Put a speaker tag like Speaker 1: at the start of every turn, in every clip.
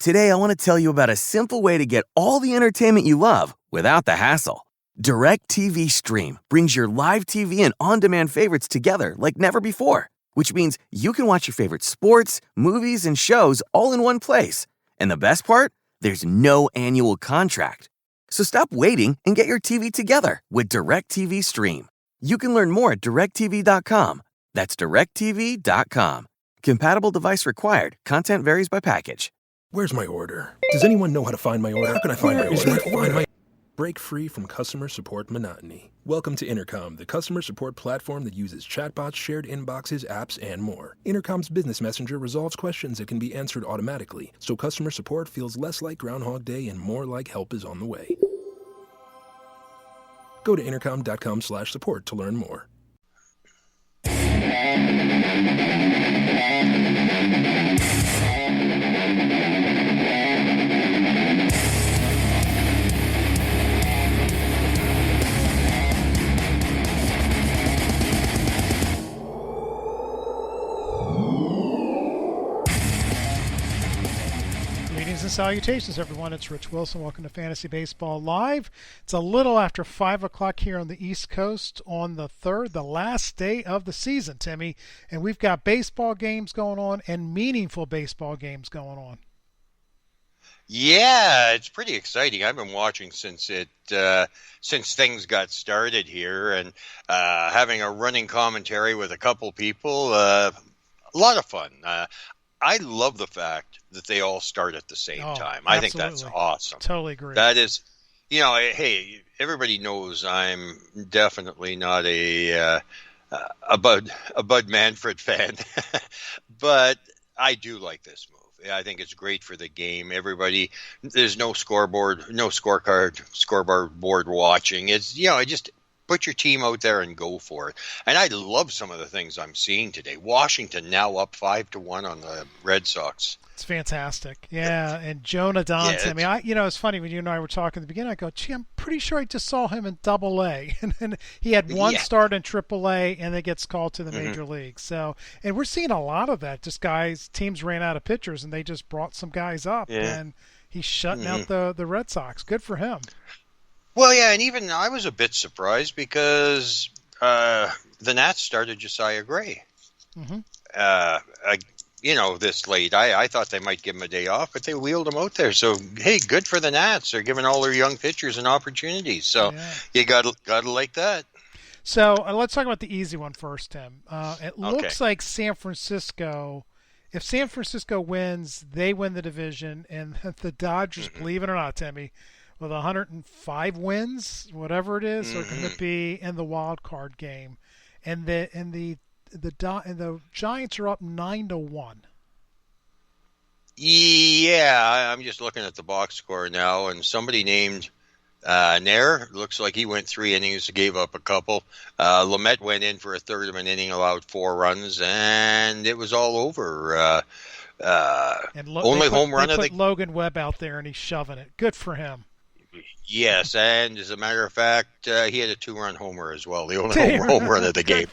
Speaker 1: Today, I want to tell you about a simple way to get all the entertainment you love without the hassle. DirecTV Stream brings your live TV and on-demand favorites together like never before, which means you can watch your favorite sports, movies, and shows all in one place. And the best part? There's no annual contract. So stop waiting and get your TV together with DirecTV Stream. You can learn more at directtv.com. That's directtv.com. Compatible device required. Content varies by package.
Speaker 2: Where's my order? Does anyone know how to find my order? How can I find my order? Break free from customer support monotony. Welcome to Intercom, the customer support platform that uses chatbots, shared inboxes, apps, and more. Intercom's business messenger resolves questions that can be answered automatically, so customer support feels less like Groundhog Day and more like help is on the way. Go to intercom.com/support to learn more.
Speaker 3: And salutations, everyone. It's Rich Wilson. Welcome to Fantasy Baseball Live. It's a little after 5 o'clock here on the East Coast on the 3rd, the last day of the season, Timmy. And we've got baseball games going on and meaningful baseball games going on.
Speaker 4: Yeah, it's pretty exciting. I've been watching since things got started here, and having a running commentary with a couple people, a lot of fun. I love the fact that they all start at the same time. I think that's awesome.
Speaker 3: Totally agree.
Speaker 4: That is, hey, everybody knows I'm definitely not a Bud Manfred fan, but I do like this move. I think it's great for the game. There's no scoreboard watching. It's, just put your team out there and go for it. And I love some of the things I'm seeing today. Washington now up 5-1 on the Red Sox.
Speaker 3: It's fantastic. Yeah, and Jonah Dons. I mean, it's funny when you and I were talking at the beginning, I go, gee, I'm pretty sure I just saw him in Double-A. And then he had one start in Triple-A and then gets called to the Major Leagues. So, and we're seeing a lot of that. Just teams ran out of pitchers and they just brought some guys up. Yeah. And he's shutting out the Red Sox. Good for him.
Speaker 4: Well, yeah, and even I was a bit surprised because the Nats started Josiah Gray. This late. I thought they might give him a day off, but they wheeled him out there. So, hey, good for the Nats. They're giving all their young pitchers an opportunity. So, you got to like that.
Speaker 3: So, let's talk about the easy one first, Tim. It looks like San Francisco, if San Francisco wins, they win the division, and the Dodgers, believe it or not, Timmy, with 105 wins, whatever it is, are going to be in the wild card game, and the Giants are up 9-1.
Speaker 4: Yeah, I'm just looking at the box score now, and somebody named Nair. Looks like he went 3 innings, gave up a couple. Lamet went in for a third of an inning, allowed 4 runs, and it was all over. Only home run of the
Speaker 3: Logan Webb out there, and he's shoving it. Good for him.
Speaker 4: Yes, and as a matter of fact, he had a 2-run homer as well. The only home run of the game.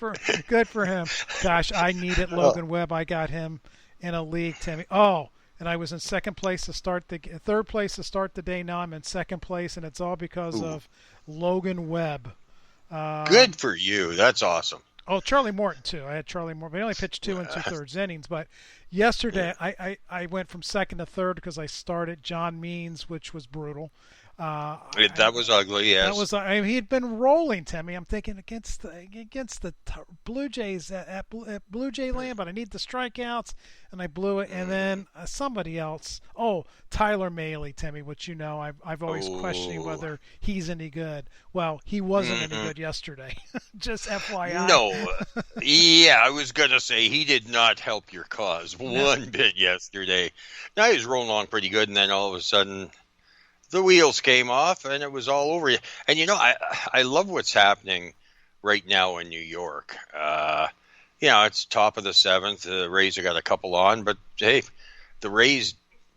Speaker 3: Good for him. Gosh, I needed Logan Webb. I got him in a league, Timmy. Oh, and I was in third place to start the day. Now I'm in second place, and it's all because of Logan Webb.
Speaker 4: Good for you. That's awesome.
Speaker 3: Oh, Charlie Morton, too. I had Charlie Morton. But he only pitched 2 2/3 innings. But yesterday, I went from second to third because I started John Means, which was brutal.
Speaker 4: That was ugly, yes.
Speaker 3: He had been rolling, Timmy. I'm thinking against the Blue Jays at Blue Jay Land, but I need the strikeouts, and I blew it. And then somebody else, Tyler Mahle, Timmy, which I've always questioned whether he's any good. Well, he wasn't any good yesterday. Just FYI.
Speaker 4: No. Yeah, I was going to say he did not help your cause one bit yesterday. Now he was rolling along pretty good, and then all of a sudden the wheels came off, and it was all over. And, I love what's happening right now in New York. It's top of the 7th. The Rays have got a couple on. But, hey, the Rays,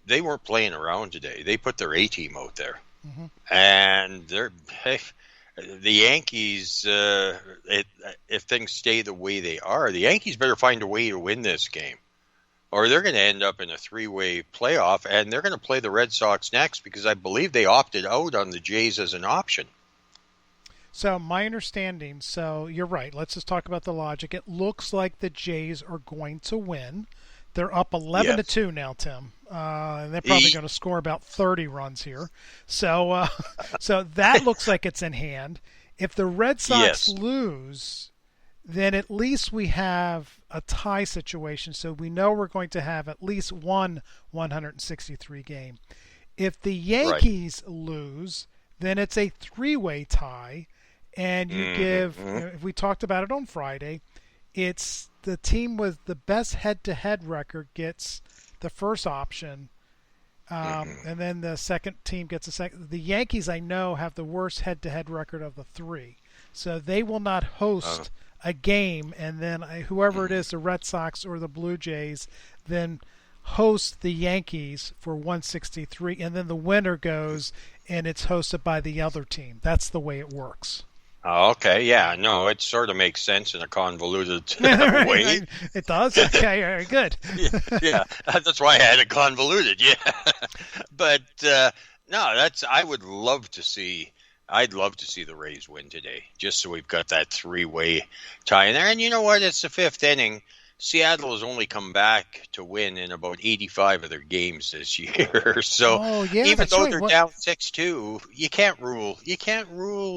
Speaker 4: they weren't playing around today. They put their A-team out there. And the Yankees, if things stay the way they are, the Yankees better find a way to win this game. or they're going to end up in a three-way playoff, and they're going to play the Red Sox next because I believe they opted out on the Jays as an option.
Speaker 3: So my understanding, so you're right. Let's just talk about the logic. It looks like the Jays are going to win. They're up 11-2 now, Tim. And they're probably going to score about 30 runs here. So so that looks like it's in hand. If the Red Sox lose, then at least we have a tie situation. So we know we're going to have at least one 163 game. If the Yankees lose, then it's a three-way tie. And you give, if we talked about it on Friday, it's the team with the best head-to-head record gets the first option, and then the second team gets a second. The Yankees, I know, have the worst head-to-head record of the three, so they will not host a game, and then whoever it is, the Red Sox or the Blue Jays, then host the Yankees for 163, and then the winner goes, and it's hosted by the other team. That's the way it works.
Speaker 4: Okay, yeah, no, it sort of makes sense in a convoluted way.
Speaker 3: It does? Okay, very good.
Speaker 4: yeah, that's why I had it convoluted, yeah. But, no, I'd love to see the Rays win today, just so we've got that three-way tie in there. And you know what? It's the fifth inning. Seattle has only come back to win in about 85 of their games this year. So even though they're down 6-2, you can't rule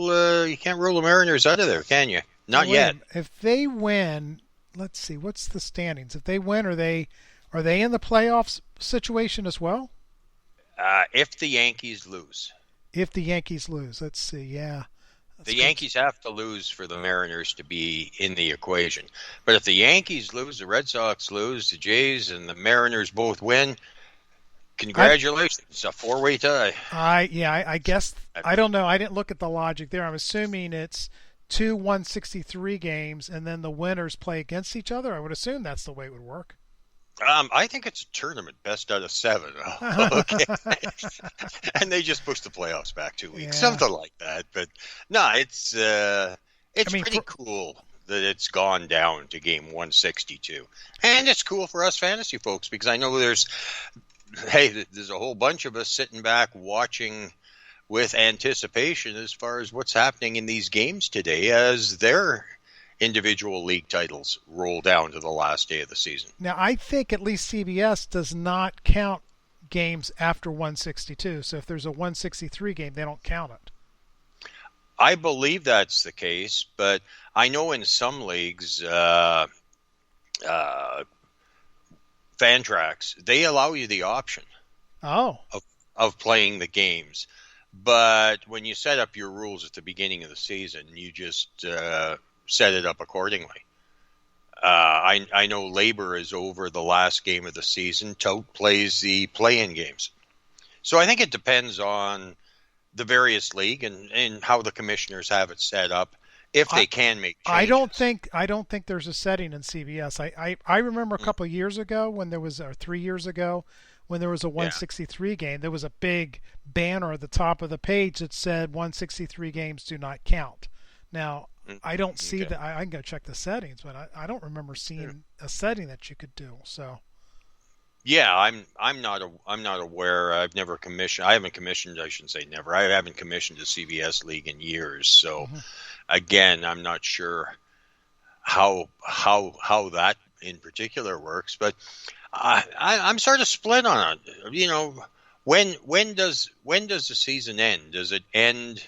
Speaker 4: the Mariners out of there, can you? Not yet.
Speaker 3: If they win, let's see, what's the standings? If they win, are they in the playoffs situation as well?
Speaker 4: If the Yankees lose.
Speaker 3: If the Yankees lose, let's see, yeah.
Speaker 4: The Yankees have to lose for the Mariners to be in the equation. But if the Yankees lose, the Red Sox lose, the Jays and the Mariners both win, congratulations. It's a four-way tie.
Speaker 3: I guess, I don't know. I didn't look at the logic there. I'm assuming it's 2 163 games and then the winners play against each other. I would assume that's the way it would work.
Speaker 4: I think it's a tournament, best out of 7. Okay. And they just pushed the playoffs back 2 weeks, something like that. But no, it's pretty cool that it's gone down to game 162. And it's cool for us fantasy folks because I know there's a whole bunch of us sitting back watching with anticipation as far as what's happening in these games today as their individual league titles roll down to the last day of the season.
Speaker 3: Now, I think at least CBS does not count games after 162. So if there's a 163 game, they don't count it.
Speaker 4: I believe that's the case, but I know in some leagues, Fantrax, they allow you the option of playing the games. But when you set up your rules at the beginning of the season, you just set it up accordingly. I know Labor is over the last game of the season. Tout plays the play-in games. So I think it depends on the various league and how the commissioners have it set up, if they can make changes.
Speaker 3: I don't think there's a setting in CBS. I remember a couple of years ago when there was, or 3 years ago, when there was a 163 game, there was a big banner at the top of the page that said 163 games do not count. Now, I don't see that. I can go check the settings, but I don't remember seeing a setting that you could do. So,
Speaker 4: yeah, I'm not aware. I've never commissioned. I haven't commissioned. I shouldn't say never. I haven't commissioned a CBS league in years. So, again, I'm not sure how that in particular works. But I'm sort of split on it. You know, when does the season end? Does it end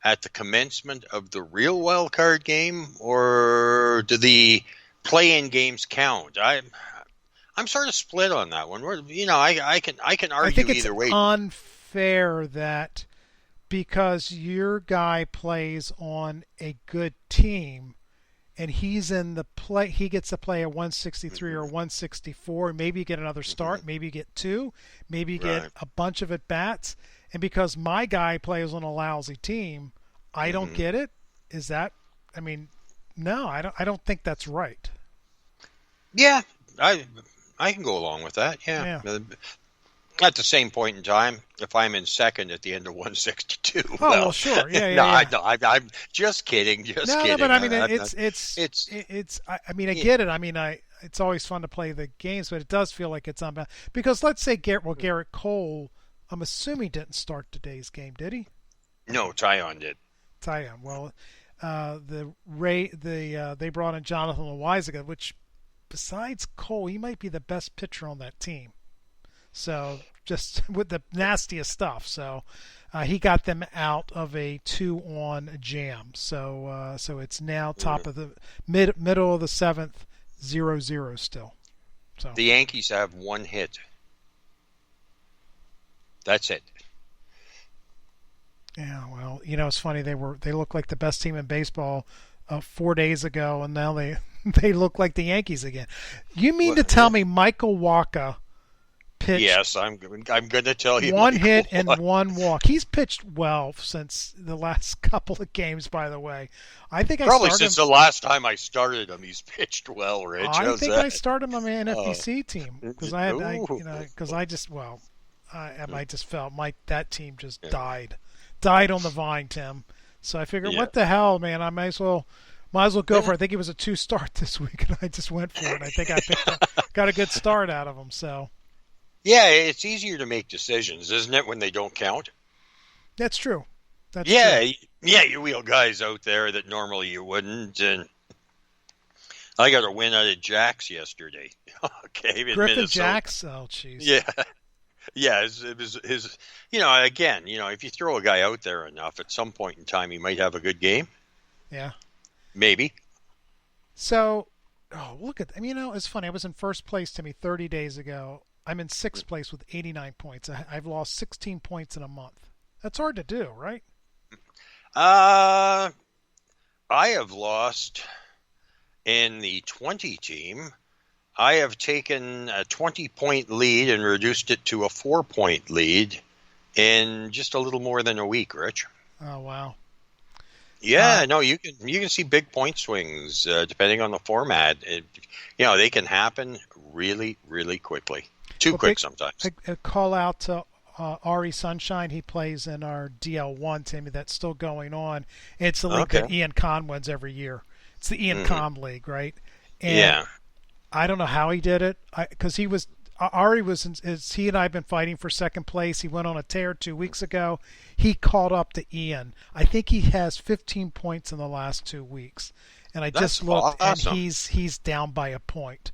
Speaker 4: at the commencement of the real wild card game, or do the play-in games count? I'm sort of split on that one. You know, I can argue either way.
Speaker 3: I think it's unfair that because your guy plays on a good team and he's in the play, he gets to play a 163 or 164. Maybe you get another start, maybe you get 2, maybe you get a bunch of at bats. And because my guy plays on a lousy team, I don't get it. Is that? I mean, no, I don't think that's right.
Speaker 4: Yeah, I can go along with that. Yeah. At the same point in time, if I'm in second at the end of 162,
Speaker 3: well, sure,
Speaker 4: I'm just kidding.
Speaker 3: No, but I mean, it's. I mean, I get it. I mean, it's always fun to play the games, but it does feel like it's unbalanced. Because let's say Garrett Cole, I'm assuming didn't start today's game, did he?
Speaker 4: No, Tyon did.
Speaker 3: Tyon. Well, they brought in Jonathan Loizaga, which besides Cole, he might be the best pitcher on that team. So just with the nastiest stuff. So he got them out of a 2-on jam. So it's now top of the middle of the 7th, 0-0 still. So
Speaker 4: the Yankees have 1 hit. That's it.
Speaker 3: Yeah, well, it's funny. They looked like the best team in baseball 4 days ago, and now they look like the Yankees again. You mean to tell me Michael Wacha pitched?
Speaker 4: Yes, I'm going to tell you.
Speaker 3: 1 hit and 1 walk. He's pitched well since the last couple of games. By the way, I think
Speaker 4: probably since the last time I started him, he's pitched well. Rich,
Speaker 3: I think I started him on my NFBC team because I just felt that team just died on the vine, Tim. So I figured, what the hell, man? I might as well go for it. I think it was a 2-start this week, and I just went for it. I think I got a good start out of them. So
Speaker 4: yeah, it's easier to make decisions, isn't it, when they don't count?
Speaker 3: That's true. True.
Speaker 4: You wheel guys out there that normally you wouldn't, and I got a win out of Jacks yesterday. Okay,
Speaker 3: Griffin Jacks. Oh, jeez.
Speaker 4: Yeah. Yeah, it was his. Again, if you throw a guy out there enough, at some point in time, he might have a good game.
Speaker 3: Yeah,
Speaker 4: maybe.
Speaker 3: So, look at. It's funny. I was in first place, Timmy, 30 days ago. I'm in 6th place with 89 points. I've lost 16 points in a month. That's hard to do, right?
Speaker 4: I have lost in the 20 team. I have taken a 20-point lead and reduced it to a 4-point lead in just a little more than a week, Rich.
Speaker 3: Oh, wow.
Speaker 4: Yeah, no, you can see big point swings depending on the format. They can happen really, really quickly. Too quick sometimes.
Speaker 3: A call out to Ari Sunshine. He plays in our DL1, Timmy. That's still going on. It's the league that Ian Kahn wins every year. It's the Ian Kahn League, right? And
Speaker 4: yeah.
Speaker 3: I don't know how he did it, because he and I have been fighting for second place. He went on a tear 2 weeks ago. He caught up to Ian. I think he has 15 points in the last 2 weeks, and I just looked,
Speaker 4: awesome.
Speaker 3: And he's down by a point.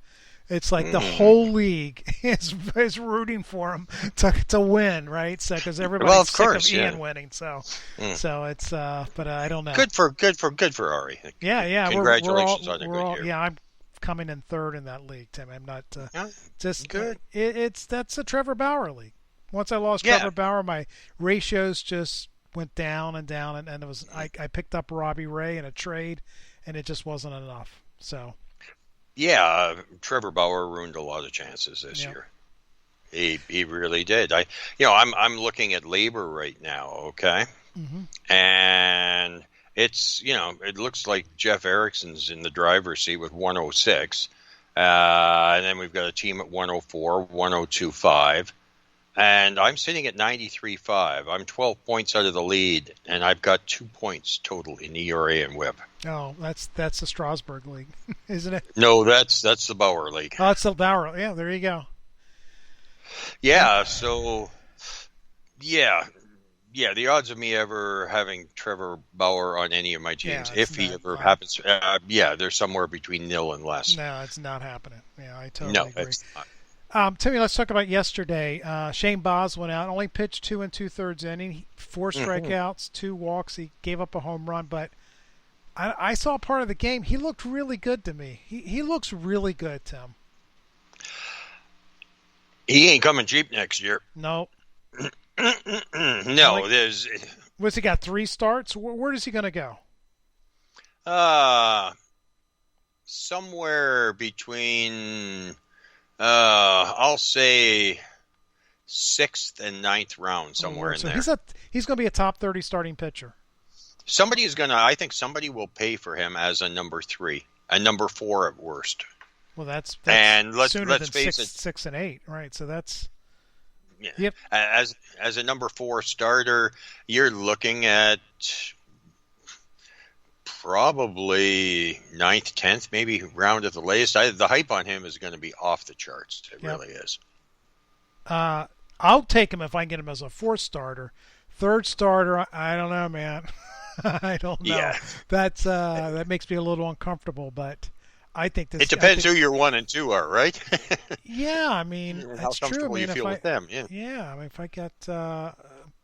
Speaker 3: It's like the whole league is rooting for him to win, right? So because everybody's sick of Ian winning, so it's but I don't know.
Speaker 4: Good for Ari.
Speaker 3: Yeah.
Speaker 4: Congratulations on a good year.
Speaker 3: Yeah, I'm coming in 3rd in that league, Tim. I'm not just
Speaker 4: good.
Speaker 3: That's a Trevor Bauer league. Once I lost Trevor Bauer, my ratios just went down and down, and it was I picked up Robbie Ray in a trade, and it just wasn't enough. So.
Speaker 4: Yeah, Trevor Bauer ruined a lot of chances this year. He really did. I'm looking at labor right now, okay? Mm-hmm. And it's, it looks like Jeff Erickson's in the driver's seat with 106. And then we've got a team at 104, 102.5. And I'm sitting at 93.5. I'm 12 points out of the lead, and I've got 2 points total in ERA and WHIP.
Speaker 3: Oh, that's the Strasburg League, isn't it?
Speaker 4: No, that's the Bauer League.
Speaker 3: Oh, it's the Bauer. Yeah, there you go.
Speaker 4: Yeah, so the odds of me ever having Trevor Bauer on any of my teams, if he ever happens, they're somewhere between nil and less.
Speaker 3: No, it's not happening. Yeah, I totally agree.
Speaker 4: It's not.
Speaker 3: Timmy, let's talk about yesterday. Shane Baz went out, only pitched 2 2/3 inning, 4 strikeouts, 2 walks. He gave up a home run, but I saw part of the game. He looked really good to me. He looks really good, Tim.
Speaker 4: He ain't coming cheap next year.
Speaker 3: No.
Speaker 4: No, there's.
Speaker 3: What's he got? 3 starts? Where is he going to go?
Speaker 4: Somewhere between. I'll say 6th and 9th round, somewhere in there.
Speaker 3: He's going to be a top 30 starting pitcher.
Speaker 4: I think somebody will pay for him as a number 3, a number 4 at worst.
Speaker 3: Well, that's
Speaker 4: and let's
Speaker 3: face it, 6 and 8, right? So that's
Speaker 4: yep. As a number 4 starter, you're looking at probably 9th, 10th, maybe round at the latest. The hype on him is going to be off the charts. It really is.
Speaker 3: I'll take him if I can get him as a 4th starter. 3rd starter, I don't know, man. I don't know.
Speaker 4: Yeah.
Speaker 3: That makes me a little uncomfortable, but I think this.
Speaker 4: It depends who your 1 and 2 are, right?
Speaker 3: Yeah, I mean,
Speaker 4: how
Speaker 3: it's
Speaker 4: comfortable
Speaker 3: true. I mean,
Speaker 4: you feel with them. Yeah.
Speaker 3: Yeah, I mean, if I got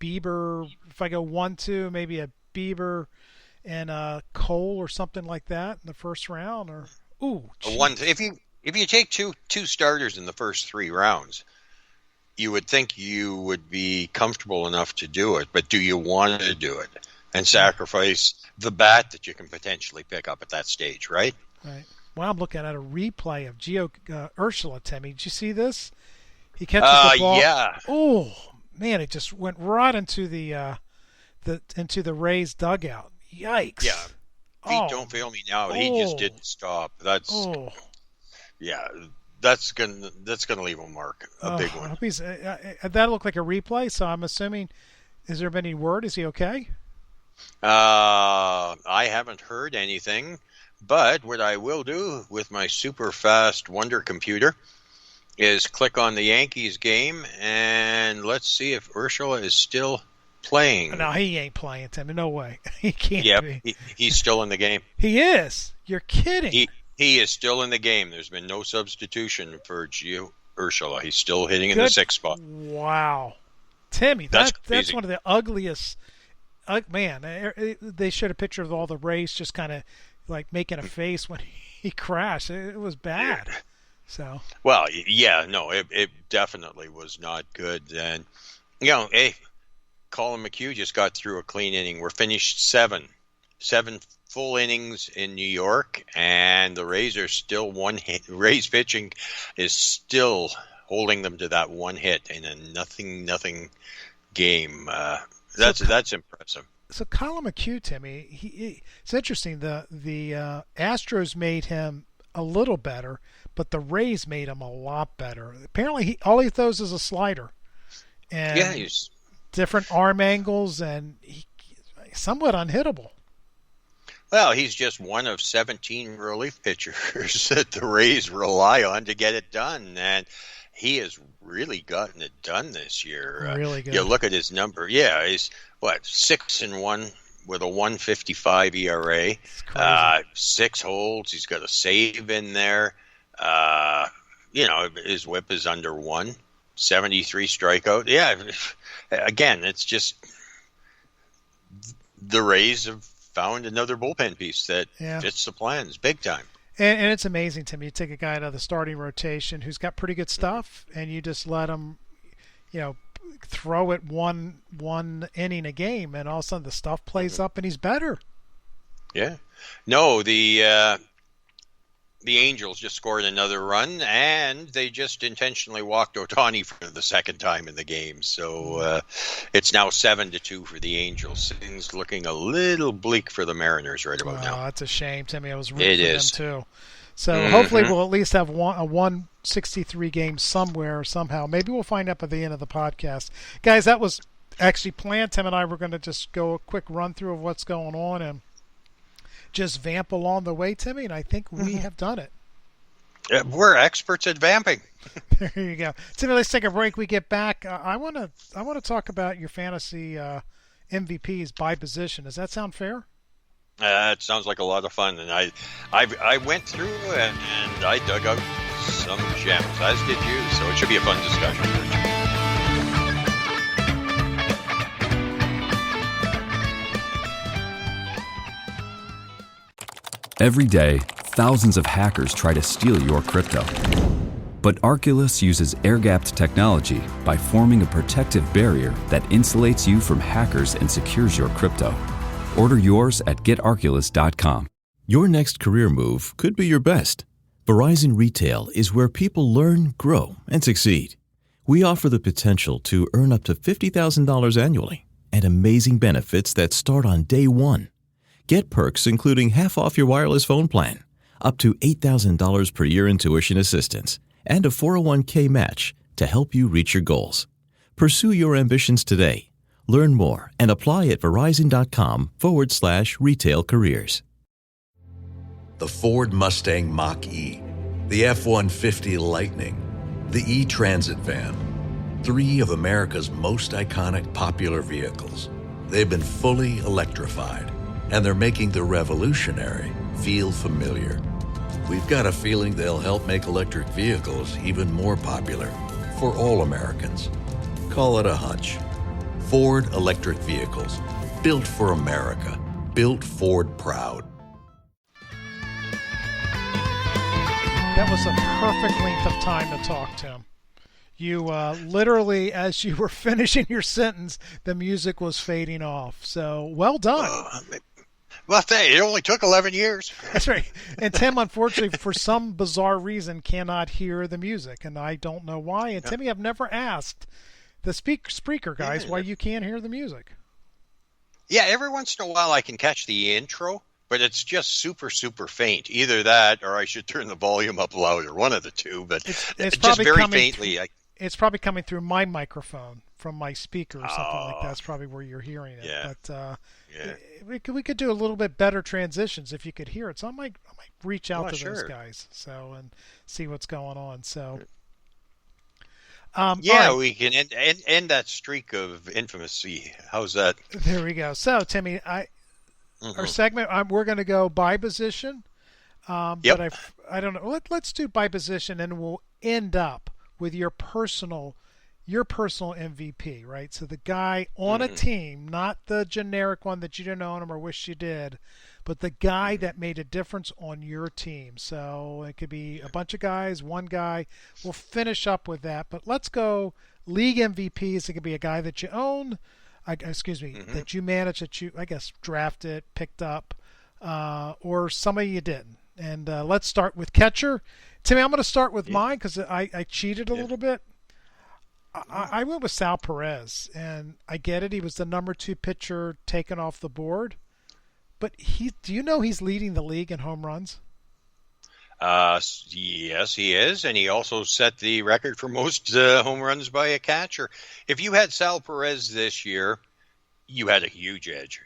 Speaker 3: Bieber, if I go 1-2, maybe a Bieber and Cole or something like that in the first round, or
Speaker 4: if you take two starters in the first 3 rounds, you would think you would be comfortable enough to do it, but do you want to do it and sacrifice the bat that you can potentially pick up at that stage, right?
Speaker 3: Right. Well, I'm looking at a replay of Gio Urshela, Timmy. Did you see this? He catches the ball.
Speaker 4: Yeah.
Speaker 3: Oh man, it just went right into the Rays dugout. Yikes!
Speaker 4: Yeah. Feet don't fail me now. He just didn't stop. That's gonna leave a mark, a big one.
Speaker 3: That looked like a replay, so I'm assuming. Has there been any word? Is he okay?
Speaker 4: I haven't heard anything, but what I will do with my super fast wonder computer is click on the Yankees game and let's see if Urshela is still playing.
Speaker 3: No, he ain't playing, Timmy. No way. He can't be.
Speaker 4: Yep, he's still in the game.
Speaker 3: He is. You're kidding.
Speaker 4: He is still in the game. There's been no substitution for Gio Urshela. He's still hitting in the 6th spot.
Speaker 3: Wow. Timmy, that's one of the ugliest. Man, they showed a picture of all the Rays just kind of like making a face when he crashed. It was bad. So. Well,
Speaker 4: yeah, no, it definitely was not good. And, hey, Colin McHugh just got through a clean inning. We're finished 7 full innings in New York, and the Rays are still 1 hit. Rays pitching is still holding them to that 1 hit in a nothing game. That's impressive.
Speaker 3: So Colin McHugh, Timmy, it's interesting. The Astros made him a little better, but the Rays made him a lot better. Apparently, all he throws is a slider, and
Speaker 4: he's
Speaker 3: different arm angles, and he's somewhat unhittable.
Speaker 4: Well, he's just one of 17 relief pitchers that the Rays rely on to get it done, and he has really gotten it done this year.
Speaker 3: Really good.
Speaker 4: You look at his number. Yeah, he's 6-1 with a 1.55 ERA. 6 holds. He's got a save in there. His whip is under 1. 73 strikeout. Yeah. Again, it's just the Rays have found another bullpen piece that fits the plans big time.
Speaker 3: And it's amazing to me. You take a guy out of the starting rotation who's got pretty good stuff, and you just let him, throw it one inning a game, and all of a sudden the stuff plays up, and he's better. Yeah.
Speaker 4: No, the Angels just scored another run, and they just intentionally walked Ohtani for the 2nd time in the game. So it's now 7-2 for the Angels. Things looking a little bleak for the Mariners right about now.
Speaker 3: That's a shame, Timmy. I was rooting for them too. So hopefully we'll at least have a 163 game somewhere, somehow. Maybe we'll find out by the end of the podcast. Guys, that was actually planned. Tim and I were going to just go a quick run through of what's going on and just vamp along the way, Timmy, and I think we have done it.
Speaker 4: We're experts at vamping.
Speaker 3: There you go. Timmy, let's take a break. We get back. I want to talk about your fantasy MVPs by position. Does that sound fair?
Speaker 4: It sounds like a lot of fun, and I went through and I dug out some gems, as did you, so it should be a fun discussion.
Speaker 5: Every day, thousands of hackers try to steal your crypto. But Arculus uses air-gapped technology by forming a protective barrier that insulates you from hackers and secures your crypto. Order yours at getarculus.com.
Speaker 6: Your next career move could be your best. Verizon Retail is where people learn, grow, and succeed. We offer the potential to earn up to $50,000 annually and amazing benefits that start on day one. Get perks including half off your wireless phone plan, up to $8,000 per year in tuition assistance, and a 401k match to help you reach your goals. Pursue your ambitions today. Learn more and apply at verizon.com/retail careers.
Speaker 7: the Ford Mustang Mach-E, the F-150 Lightning, the E-Transit van, 3 of America's most iconic popular vehicles. They've been fully electrified, and they're making the revolutionary feel familiar. We've got a feeling they'll help make electric vehicles even more popular for all Americans. Call it a hunch. Ford Electric Vehicles. Built for America. Built Ford proud.
Speaker 3: That was a perfect length of time to talk, Tim. You literally, as you were finishing your sentence, the music was fading off. So, well done.
Speaker 4: Well, it only took 11 years.
Speaker 3: That's right. And Tim, unfortunately, for some bizarre reason, cannot hear the music, and I don't know why. And Timmy, I've never asked the Spreaker guys why you can't hear the music.
Speaker 4: Yeah, every once in a while I can catch the intro, but it's just super, super faint. Either that, or I should turn the volume up louder. One of the two, but
Speaker 3: it's
Speaker 4: just very faintly.
Speaker 3: It's probably coming through my microphone from my speaker or something like that. That's probably where you're hearing it.
Speaker 4: Yeah.
Speaker 3: But we could do a little bit better transitions if you could hear it. So I might reach out to those guys and see what's going on. So.
Speaker 4: Right. We can end that streak of infamousy. How's that?
Speaker 3: There we go. So, Timmy, our segment, we're going to go by position. But I don't know. Let's do by position, and we'll end up with your personal MVP, right? So the guy on a team, not the generic one that you didn't own him or wish you did, but the guy that made a difference on your team. So it could be a bunch of guys, one guy. We'll finish up with that. But let's go league MVPs. It could be a guy that you own, that you managed, that you, I guess, drafted, picked up, or somebody you didn't. And let's start with catcher. Timmy, I'm going to start with mine because I cheated a little bit. I went with Sal Perez, and I get it. He was the number 2 pitcher taken off the board. But do you know he's leading the league in home runs?
Speaker 4: Yes, he is, and he also set the record for most home runs by a catcher. If you had Sal Perez this year, you had a huge edge,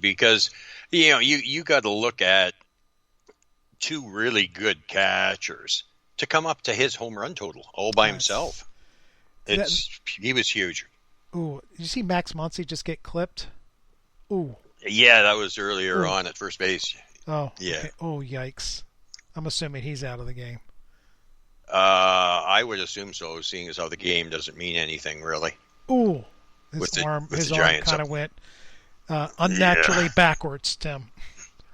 Speaker 4: because you got to look at 2 really good catchers to come up to his home run total all by himself. He was huge.
Speaker 3: Ooh, did you see Max Muncy just get clipped? Ooh.
Speaker 4: Yeah, that was earlier on at first base.
Speaker 3: Oh,
Speaker 4: yeah.
Speaker 3: Okay. Oh, yikes. I'm assuming he's out of the game.
Speaker 4: I would assume so, seeing as how the game doesn't mean anything, really.
Speaker 3: Ooh. His arm kind of went unnaturally backwards, Tim.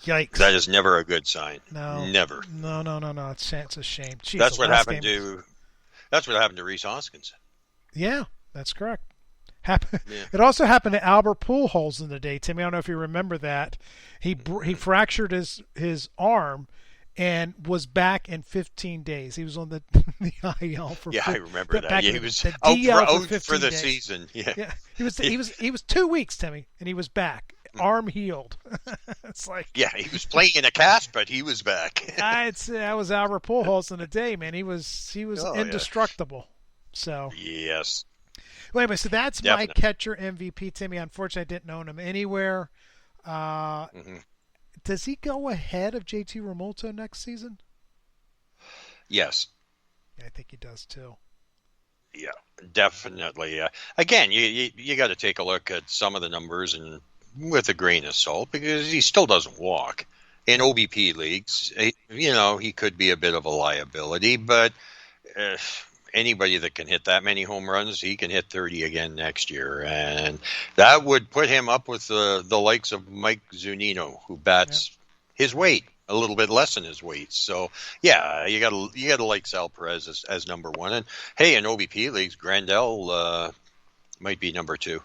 Speaker 3: Yikes.
Speaker 4: That is never a good sign.
Speaker 3: No.
Speaker 4: Never.
Speaker 3: No. It's a shame. Jeez,
Speaker 4: that's what happened to Rhys Hoskins.
Speaker 3: Yeah, that's correct. It also happened to Albert Pujols in the day, Timmy. I don't know if you remember that. He fractured his arm and was back in 15 days. He was on the IL for
Speaker 4: I remember that. Yeah, he was out for the season. Yeah.
Speaker 3: He was 2 weeks, Timmy, and he was back. Arm healed. It's like
Speaker 4: he was playing in a cast, but he was back.
Speaker 3: That was Albert Pujols in a day, man. He was indestructible. So
Speaker 4: yes.
Speaker 3: Well, anyway, so that's my catcher MVP, Timmy. Unfortunately, I didn't own him anywhere. Does he go ahead of JT Realmuto next season?
Speaker 4: Yes.
Speaker 3: Yeah, I think he does too.
Speaker 4: Yeah, definitely. Again, you got to take a look at some of the numbers and with a grain of salt, because he still doesn't walk. In OBP leagues, he could be a bit of a liability, but anybody that can hit that many home runs, he can hit 30 again next year, and that would put him up with the likes of Mike Zunino, who bats his weight, a little bit less than his weight. So yeah, you gotta like Sal Perez as number 1. And hey, in OBP leagues, Grandel might be number 2.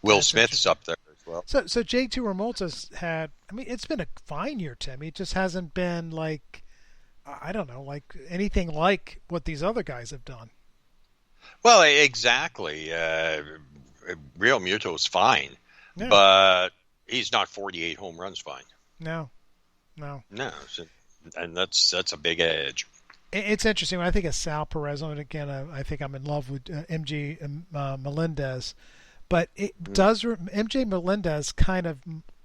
Speaker 4: Will Smith's up there as well.
Speaker 3: So JT Realmuto's had. I mean, it's been a fine year, Timmy. It just hasn't been like, I don't know, like anything like what these other guys have done.
Speaker 4: Well, exactly. Realmuto's fine, but he's not 48 home runs fine.
Speaker 3: No.
Speaker 4: And that's a big edge.
Speaker 3: It's interesting. When I think of Sal Perez, and again, I think I'm in love with MJ Melendez, but it does. MJ Melendez kind of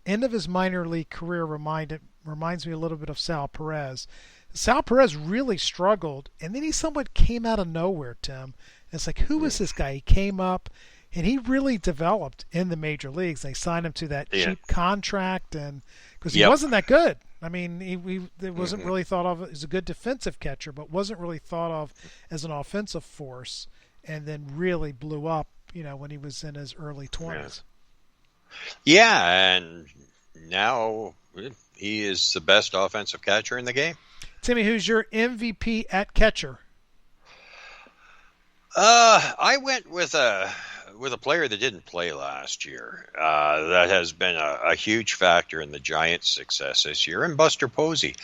Speaker 3: end of his minor league career reminded reminds me a little bit of Sal Perez. Sal Perez really struggled, and then he somewhat came out of nowhere, Tim. It's like, who was this guy? He came up, and he really developed in the major leagues. They signed him to that cheap contract, and because he wasn't that good. I mean, he wasn't really thought of as a good defensive catcher, but wasn't really thought of as an offensive force, and then really blew up, when he was in his early 20s.
Speaker 4: Yeah, and now he is the best offensive catcher in the game.
Speaker 3: Timmy, who's your MVP at catcher?
Speaker 4: I went with a player that didn't play last year. That has been a huge factor in the Giants' success this year, and Buster Posey.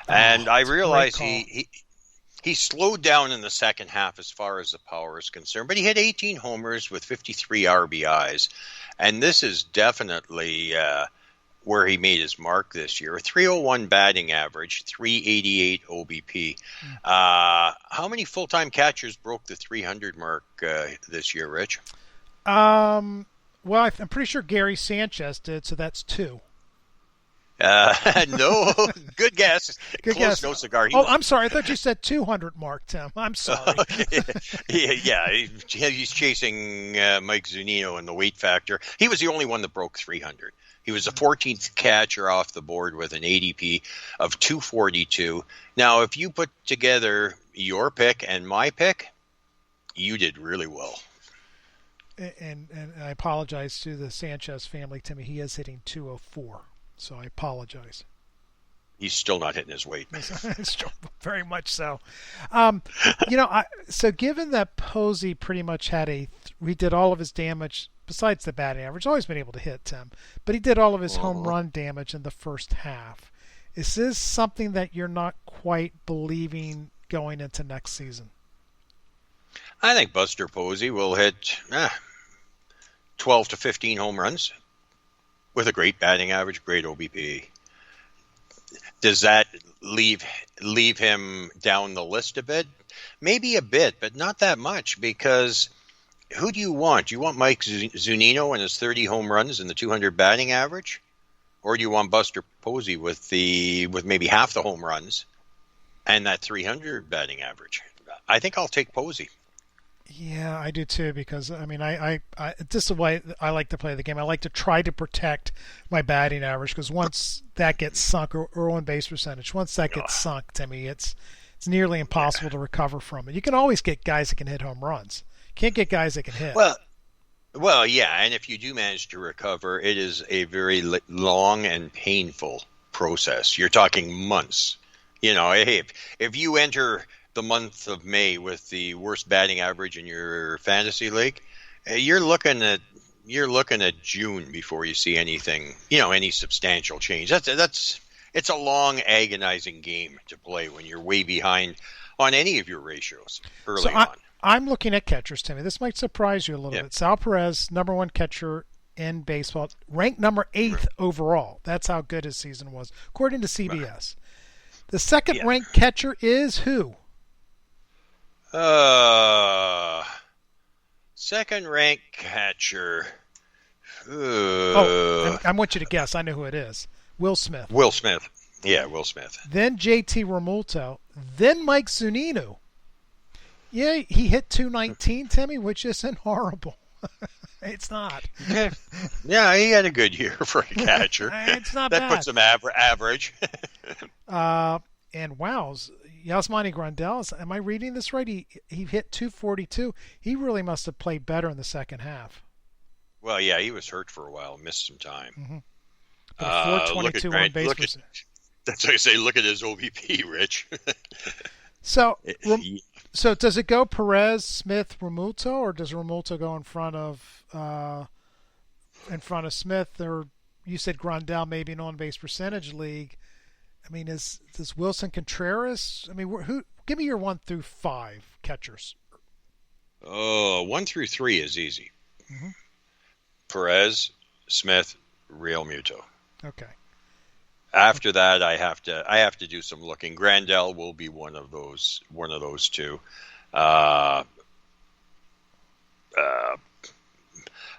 Speaker 4: And I realize he slowed down in the second half as far as the power is concerned, but he hit 18 homers with 53 RBIs, and this is definitely where he made his mark this year. A 301 batting average, 388 OBP. How many full-time catchers broke the 300 mark this year, Rich?
Speaker 3: Well, I'm pretty sure Gary Sanchez did, so that's 2.
Speaker 4: No, good guess.
Speaker 3: Good
Speaker 4: Close,
Speaker 3: guess.
Speaker 4: no cigar.
Speaker 3: I'm sorry. I thought you said 200 mark, Tim. I'm sorry.
Speaker 4: Yeah, he's chasing Mike Zunino in the weight factor. He was the only one that broke 300. He was the 14th catcher off the board with an ADP of 242. Now, if you put together your pick and my pick, you did really well.
Speaker 3: And I apologize to the Sanchez family, Timmy. He is hitting 204, so I apologize.
Speaker 4: He's still not hitting his weight.
Speaker 3: Very much so. So given that Posey pretty much had he did all of his damage besides the batting average, always been able to hit, Tim, but he did all of his home run damage in the first half. Is this something that you're not quite believing going into next season?
Speaker 4: I think Buster Posey will hit 12 to 15 home runs with a great batting average, great OBP. Does that leave him down the list a bit? Maybe a bit, but not that much, because who do you want? Do you want Mike Zunino and his 30 home runs and the 200 batting average? Or do you want Buster Posey with maybe half the home runs and that 300 batting average? I think I'll take Posey.
Speaker 3: Yeah, I do too, because I this is the way I like to play the game. I like to try to protect my batting average, because once that gets sunk, or on base percentage, once that gets sunk, Timmy, it's nearly impossible to recover from it. You can always get guys that can hit home runs. Can't get guys that can hit.
Speaker 4: Well, yeah, and if you do manage to recover, it is a very long and painful process. You're talking months. Hey, if you enter the month of May with the worst batting average in your fantasy league, you're looking at June before you see anything, any substantial change. It's a long, agonizing game to play when you're way behind on any of your ratios early on.
Speaker 3: I'm looking at catchers, Timmy. This might surprise you a little bit. Sal Perez, number 1 catcher in baseball, ranked number 8th overall. That's how good his season was, according to CBS. Right. The second ranked catcher is who?
Speaker 4: Second ranked catcher.
Speaker 3: I want you to guess. I know who it is. Will Smith.
Speaker 4: Will Smith. Yeah, Will Smith.
Speaker 3: Then JT Realmuto. Then Mike Zunino. Yeah, he hit 219, Timmy, which isn't horrible. It's not.
Speaker 4: Yeah, he had a good year for a catcher.
Speaker 3: It's not
Speaker 4: that
Speaker 3: bad.
Speaker 4: That puts him average.
Speaker 3: And wow, Yasmani Grandal, am I reading this right? He hit 242. He really must have played better in the second half.
Speaker 4: Well, yeah, he was hurt for a while, missed some time.
Speaker 3: Mm-hmm. 422 on base percentage.
Speaker 4: That's why I say look at his OBP, Rich.
Speaker 3: So does it go Perez, Smith, Realmuto, or does Realmuto go in front of Smith? Or you said Grandal maybe an on-base percentage league. I mean, does Wilson Contreras? I mean, give me your 1 through 5 catchers.
Speaker 4: 1 through 3 is easy.
Speaker 3: Mm-hmm.
Speaker 4: Perez, Smith, Realmuto.
Speaker 3: Okay.
Speaker 4: After that, I have to do some looking. Grandal will be one of those two. I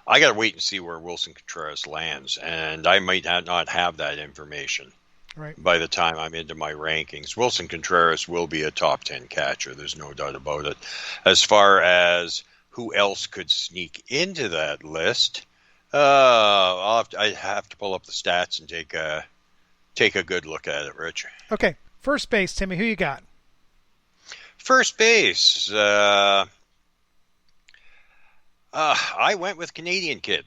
Speaker 4: got to wait and see where Wilson Contreras lands, and I might not have that information
Speaker 3: Right.
Speaker 4: by the time I'm into my rankings. Wilson Contreras will be a top 10 catcher. There's no doubt about it. As far as who else could sneak into that list, I have to pull up the stats and take a good look at it, Rich.
Speaker 3: Okay. First base, Timmy, who you got?
Speaker 4: First base, I went with Canadian kid.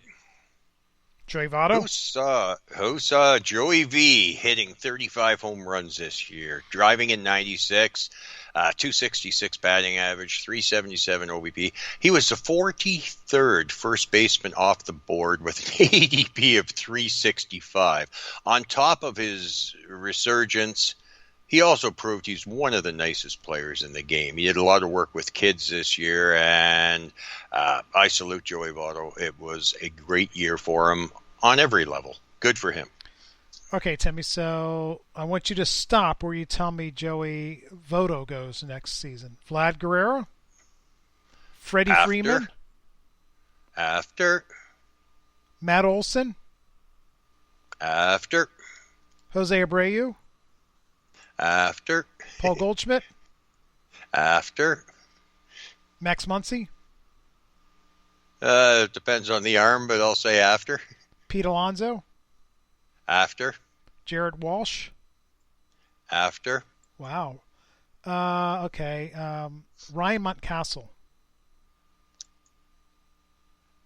Speaker 3: Joey Votto?
Speaker 4: Who saw Joey V hitting 35 home runs this year, driving in 96, 266 batting average, 377 OBP. He was the 43rd first baseman off the board with an ADP of 365. On top of his resurgence, he also proved he's one of the nicest players in the game. He did a lot of work with kids this year, and I salute Joey Votto. It was a great year for him on every level. Good for him.
Speaker 3: Okay, Timmy, so I want you to stop where you tell me Joey Votto goes next season. Vlad Guerrero? Freddie Freeman?
Speaker 4: After.
Speaker 3: Matt Olson?
Speaker 4: After.
Speaker 3: Jose Abreu?
Speaker 4: After.
Speaker 3: Paul Goldschmidt?
Speaker 4: After.
Speaker 3: Max Muncy?
Speaker 4: It depends on the arm, but I'll say after.
Speaker 3: Pete Alonso?
Speaker 4: After.
Speaker 3: Jared Walsh?
Speaker 4: After.
Speaker 3: Wow. Okay. Ryan Mountcastle?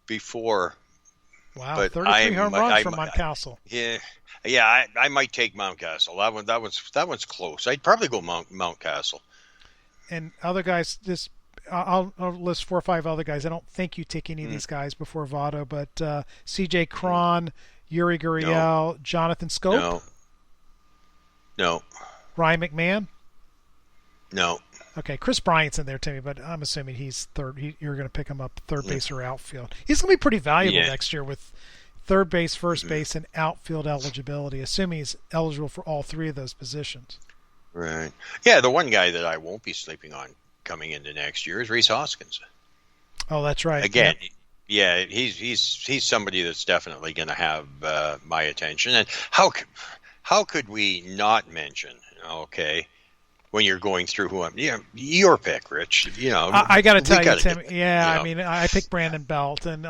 Speaker 4: Before.
Speaker 3: Wow,
Speaker 4: but
Speaker 3: 33 home runs from Mountcastle.
Speaker 4: Yeah, I might take Mountcastle. That one's close. I'd probably go Mountcastle.
Speaker 3: And other guys, I'll list 4 or 5 other guys. I don't think you take any of these guys before Votto, but C.J. Cron, Yuri Gurriel, Jonathan Scope.
Speaker 4: No.
Speaker 3: Ryan McMahon.
Speaker 4: No.
Speaker 3: Okay, Chris Bryant's in there, Timmy, but I'm assuming he's third. You're going to pick him up third base or outfield. He's going to be pretty valuable next year with third base, first base, and outfield eligibility, assuming he's eligible for all 3 of those positions.
Speaker 4: Right. Yeah, the one guy that I won't be sleeping on coming into next year is Rhys Hoskins.
Speaker 3: Oh, that's right.
Speaker 4: Again, yeah, he's somebody that's definitely going to have my attention. And how could we not mention? Okay, when you're going through your pick, Rich.
Speaker 3: I got to tell you, Tim. I mean, I picked Brandon Belt, and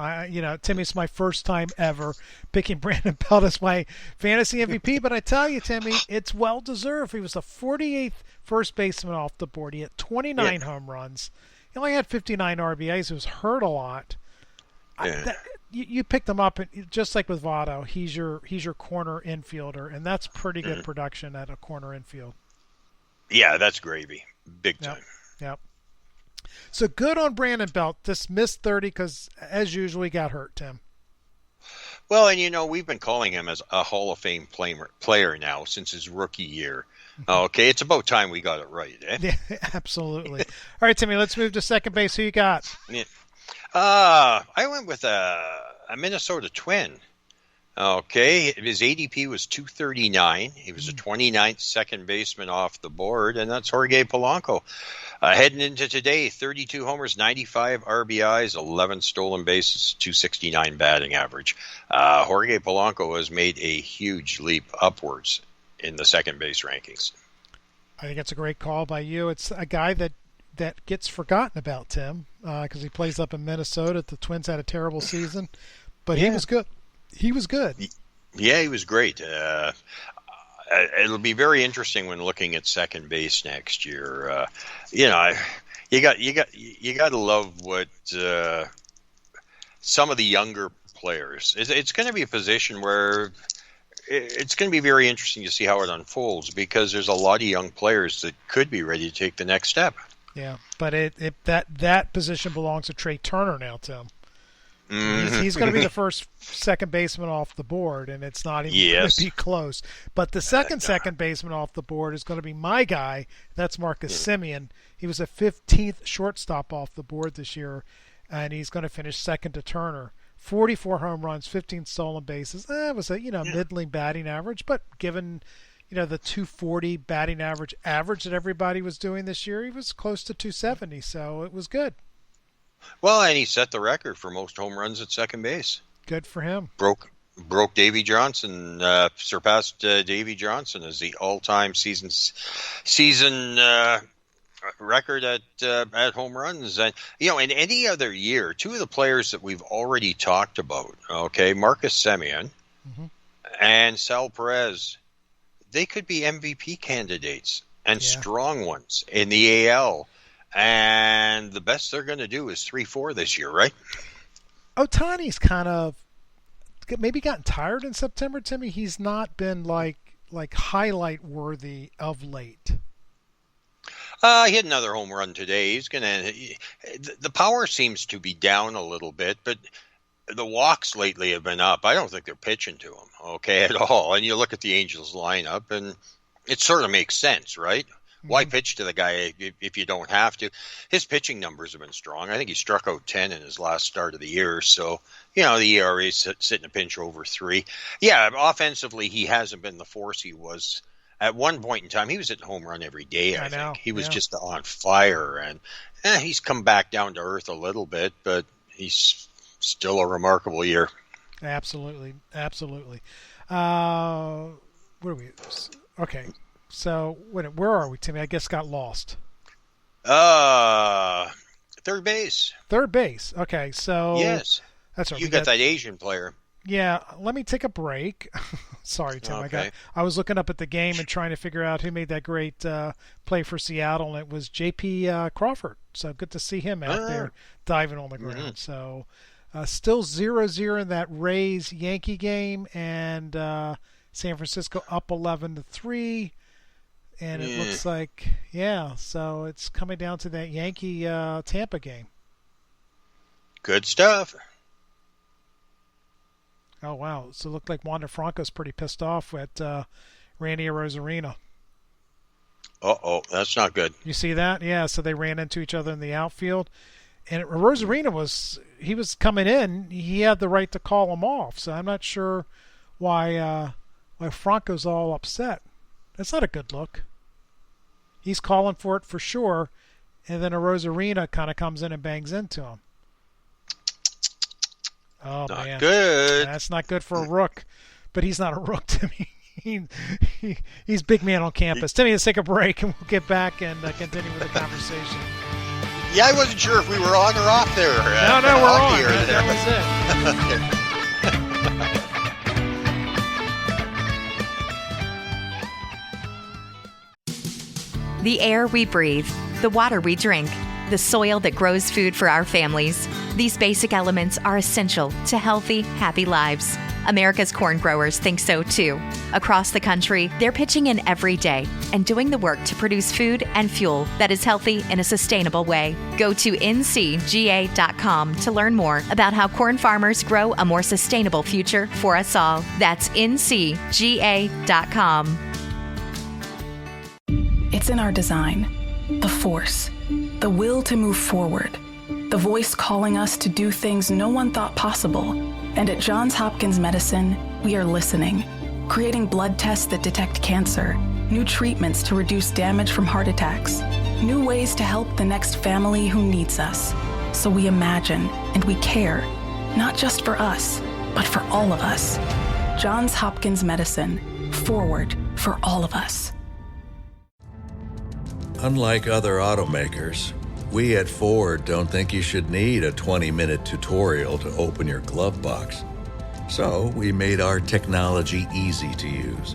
Speaker 3: Timmy, it's my first time ever picking Brandon Belt as my fantasy MVP. But I tell you, Timmy, it's well deserved. He was the 48th first baseman off the board. He had 29 home runs. He only had 59 RBIs. He was hurt a lot. You picked him up, just like with Votto. He's your corner infielder, and that's pretty good production at a corner infield.
Speaker 4: Yeah, that's gravy. Big time.
Speaker 3: Yep. So good on Brandon Belt. Just missed 30 because, as usual, he got hurt, Tim.
Speaker 4: Well, and we've been calling him as a Hall of Fame player now since his rookie year. Okay, it's about time we got it right, eh?
Speaker 3: Yeah, absolutely. All right, Timmy, let's move to second base. Who you got?
Speaker 4: Yeah. I went with a Minnesota Twin. Okay, his ADP was 239. He was a 29th second baseman off the board, and that's Jorge Polanco. Heading into today, 32 homers, 95 RBIs, 11 stolen bases, 269 batting average. Jorge Polanco has made a huge leap upwards in the second base rankings.
Speaker 3: I think it's a great call by you. It's a guy that gets forgotten about, Tim, because he plays up in Minnesota. The Twins had a terrible season, but he was good. He was good.
Speaker 4: Yeah, he was great. It'll be very interesting when looking at second base next year. You got to love what some of the younger players. It's going to be a position where it's going to be very interesting to see how it unfolds because there's a lot of young players that could be ready to take the next step.
Speaker 3: Yeah, but that position belongs to Trey Turner now, Tim. He's going to be the first second baseman off the board, and it's not even going to be close. But the second baseman off the board is going to be my guy. That's Marcus Semien. He was a 15th shortstop off the board this year, and he's going to finish second to Turner. 44 home runs, 15 stolen bases. It was a middling batting average, but given the 240 batting average that everybody was doing this year, he was close to 270, so it was good.
Speaker 4: Well, and he set the record for most home runs at second base.
Speaker 3: Good for him.
Speaker 4: Broke broke Davy Johnson, surpassed Davy Johnson as the all-time season record at home runs. And in any other year, two of the players that we've already talked about, okay, Marcus Semien and Sal Perez, they could be MVP candidates and strong ones in the AL. And the best they're going to do is 3-4 this year, right?
Speaker 3: Ohtani's kind of maybe gotten tired in September, Timmy. He's not been like highlight worthy of late.
Speaker 4: He had another home run today. The power seems to be down a little bit, but the walks lately have been up. I don't think they're pitching to him, okay, at all. And you look at the Angels lineup, and it sort of makes sense, right? Why pitch to the guy if you don't have to? His pitching numbers have been strong. I think he struck out 10 in his last start of the year. So, the ERA is sitting a pinch over 3. Yeah, offensively, he hasn't been the force he was at one point in time. He was hitting home run every day, I think. He was just on fire. And he's come back down to earth a little bit, but he's still a remarkable year.
Speaker 3: Absolutely. Absolutely. What are we? Okay. So, where are we, Timmy? I guess got lost.
Speaker 4: Third base.
Speaker 3: Third base. Okay, so
Speaker 4: yes,
Speaker 3: that's right.
Speaker 4: You got that Asian player.
Speaker 3: Yeah, let me take a break. Sorry, Tim.
Speaker 4: Okay.
Speaker 3: I was looking up at the game and trying to figure out who made that great play for Seattle, and it was J.P. Crawford. So good to see him out there diving on the ground. So still 0-0 in that Rays-Yankee game, and San Francisco up 11-3. And it looks like, so it's coming down to that Yankee-Tampa game.
Speaker 4: Good stuff.
Speaker 3: Oh, wow. So it looked like Wander Franco's pretty pissed off at Randy Arozarena.
Speaker 4: Uh-oh, that's not good.
Speaker 3: You see that? Yeah, so they ran into each other in the outfield. And Arozarena was coming in. He had the right to call him off. So I'm not sure why Franco's all upset. That's not a good look. He's calling for it for sure, and then Arozarena kind of comes in and bangs into him. Oh,
Speaker 4: not
Speaker 3: man.
Speaker 4: Good.
Speaker 3: That's not good for a rook, but he's not a rook to me. He's big man on campus. Timmy, let's take a break, and we'll get back and continue with the conversation.
Speaker 4: Yeah, I wasn't sure if we were on or off there.
Speaker 3: No, we're on. That was it.
Speaker 8: The air we breathe, the water we drink, the soil that grows food for our families. These basic elements are essential to healthy, happy lives. America's corn growers think so too. Across the country, they're pitching in every day and doing the work to produce food and fuel that is healthy in a sustainable way. Go to ncga.com to learn more about how corn farmers grow a more sustainable future for us all. That's ncga.com.
Speaker 9: It's in our design, the force, the will to move forward, the voice calling us to do things no one thought possible. And at Johns Hopkins Medicine, we are listening, creating blood tests that detect cancer, new treatments to reduce damage from heart attacks, new ways to help the next family who needs us. So we imagine and we care, not just for us, but for all of us. Johns Hopkins Medicine, forward for all of us.
Speaker 7: Unlike other automakers, we at Ford don't think you should need a 20-minute tutorial to open your glove box. So we made our technology easy to use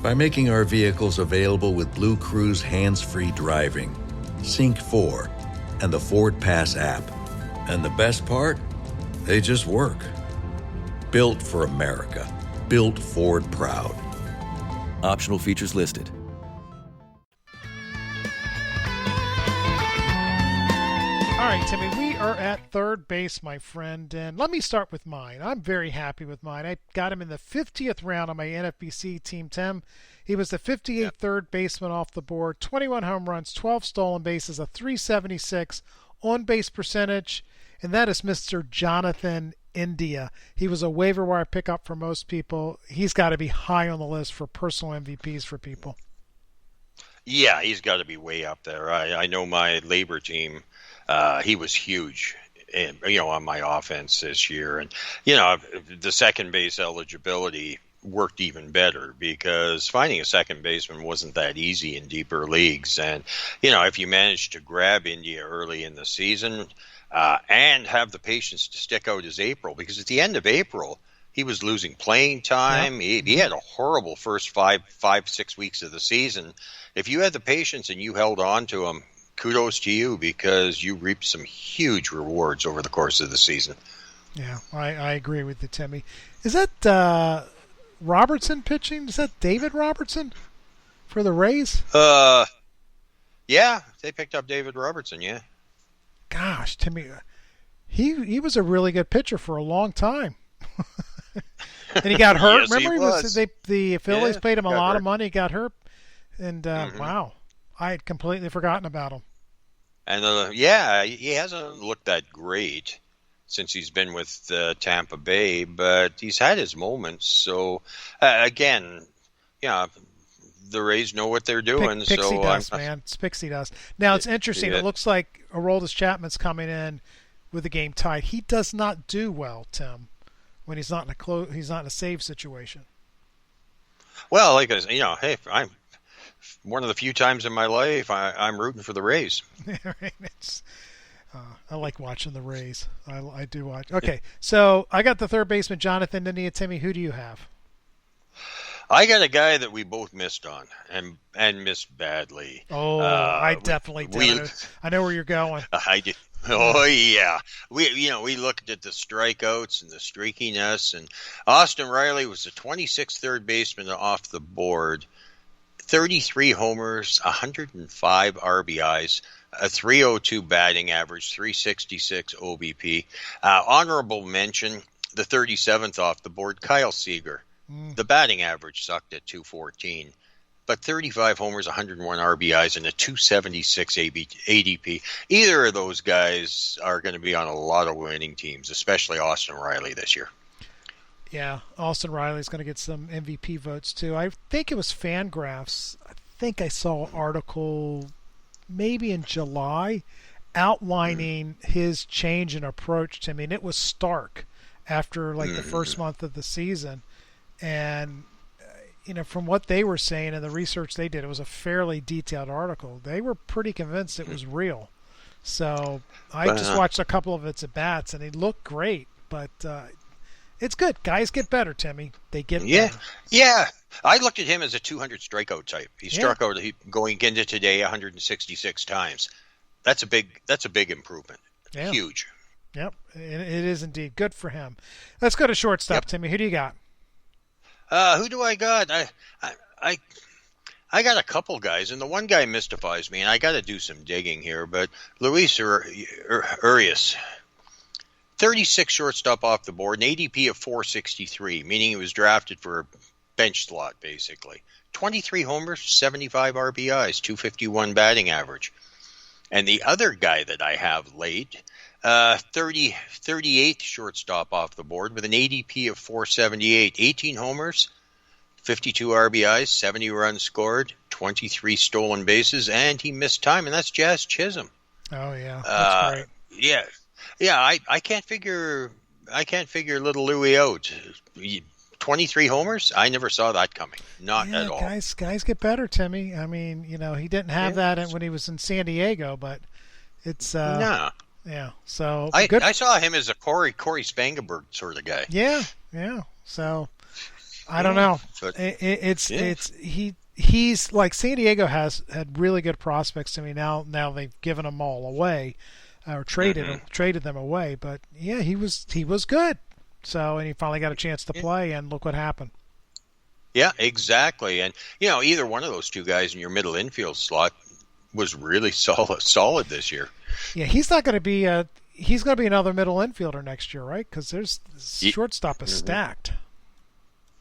Speaker 7: by making our vehicles available with Blue Cruise hands-free driving, Sync 4, and the Ford Pass app. And the best part? They just work. Built for America. Built Ford proud.
Speaker 1: Optional features listed.
Speaker 3: All right, Timmy, we are at third base, my friend, and let me start with mine. I'm very happy with mine. I got him in the 50th round on my NFBC team, Tim. He was the 58th third baseman off the board, 21 home runs, 12 stolen bases, a 376 on-base percentage, and that is Mr. Jonathan India. He was a waiver wire pickup for most people. He's got to be high on the list for personal MVPs for people.
Speaker 4: Yeah, he's got to be way up there. I know my labor team, he was huge on my offense this year. And, the second base eligibility worked even better because finding a second baseman wasn't that easy in deeper leagues. And, if you managed to grab India early in the season and have the patience to stick out as April, because at the end of April, he was losing playing time. Yep. He had a horrible first 5-6 weeks of the season. If you had the patience and you held on to him, kudos to you because you reaped some huge rewards over the course of the season.
Speaker 3: Yeah, I agree with you, Timmy. Is that Robertson pitching? Is that David Robertson for the Rays?
Speaker 4: Yeah, they picked up David Robertson, yeah.
Speaker 3: Gosh, Timmy, he was a really good pitcher for a long time. And he got hurt.
Speaker 4: Yes,
Speaker 3: Remember, the Phillies paid him a lot of money, got hurt. And, wow, I had completely forgotten about him.
Speaker 4: And, he hasn't looked that great since he's been with Tampa Bay, but he's had his moments. So, again, the Rays know what they're doing.
Speaker 3: Pixie dust, man. It's pixie dust. Now, it's interesting. It looks like Aroldis Chapman's coming in with the game tied. He does not do well, Tim, when he's not in a save situation.
Speaker 4: Well, hey, I'm one of the few times in my life I'm rooting for the Rays.
Speaker 3: I like watching the Rays. I do watch. Okay, so I got the third baseman, Jonathan India. Timmy, who do you have?
Speaker 4: I got a guy that we both missed on and missed badly.
Speaker 3: Oh, I definitely did. I know where you're going.
Speaker 4: I did. Oh yeah, we looked at the strikeouts and the streakiness, and Austin Riley was the 26th third baseman off the board, 33 homers, 105 RBIs, a 302 batting average, 366 OBP. Honorable mention, the 37th off the board, Kyle Seager. The batting average sucked at 214. But 35 homers, 101 RBIs, and a 276 ADP. Either of those guys are going to be on a lot of winning teams, especially Austin Riley this year.
Speaker 3: Yeah, Austin Riley's going to get some MVP votes too. I think it was Fangraphs. I think I saw an article maybe in July outlining his change in approach to me. And it was stark after the first month of the season. And from what they were saying and the research they did, it was a fairly detailed article. They were pretty convinced it was real. So I just watched a couple of its at-bats, and he looked great. But it's good. Guys get better, Timmy. They get better.
Speaker 4: Yeah. I looked at him as a 200 strikeout type. He struck out going into today 166 times. That's a big improvement. Yeah. Huge.
Speaker 3: Yep, it is indeed. Good for him. Let's go to shortstop, Timmy. Who do you got?
Speaker 4: Who do I got? I got a couple guys, and the one guy mystifies me, and I got to do some digging here. But Luis Urias, 36 shortstop off the board, an ADP of 463, meaning he was drafted for a bench slot, basically. 23 homers, 75 RBIs, 251 batting average. And the other guy that I have late, 38th shortstop off the board with an ADP of 478, 18 homers, 52 RBIs, 70 runs scored, 23 stolen bases, and he missed time, and that's Jazz Chisholm.
Speaker 3: Oh yeah, that's great.
Speaker 4: Yeah. I can't figure little Louie out. 23 homers? I never saw that coming. Not at all.
Speaker 3: Guys get better, Timmy. I mean, he didn't have that when he was in San Diego, but it's
Speaker 4: no.
Speaker 3: Yeah, so
Speaker 4: I saw him as a Corey Spangenberg sort of guy.
Speaker 3: Yeah. So I don't know. He's like San Diego had really good prospects to me. Now they've given them all away, or traded them away. But yeah, he was good. So and he finally got a chance to play, and look what happened.
Speaker 4: Yeah, exactly. And either one of those two guys in your middle infield slot was really solid this year.
Speaker 3: Yeah, he's not going to be he's going to be another middle infielder next year, right? Because shortstop is stacked.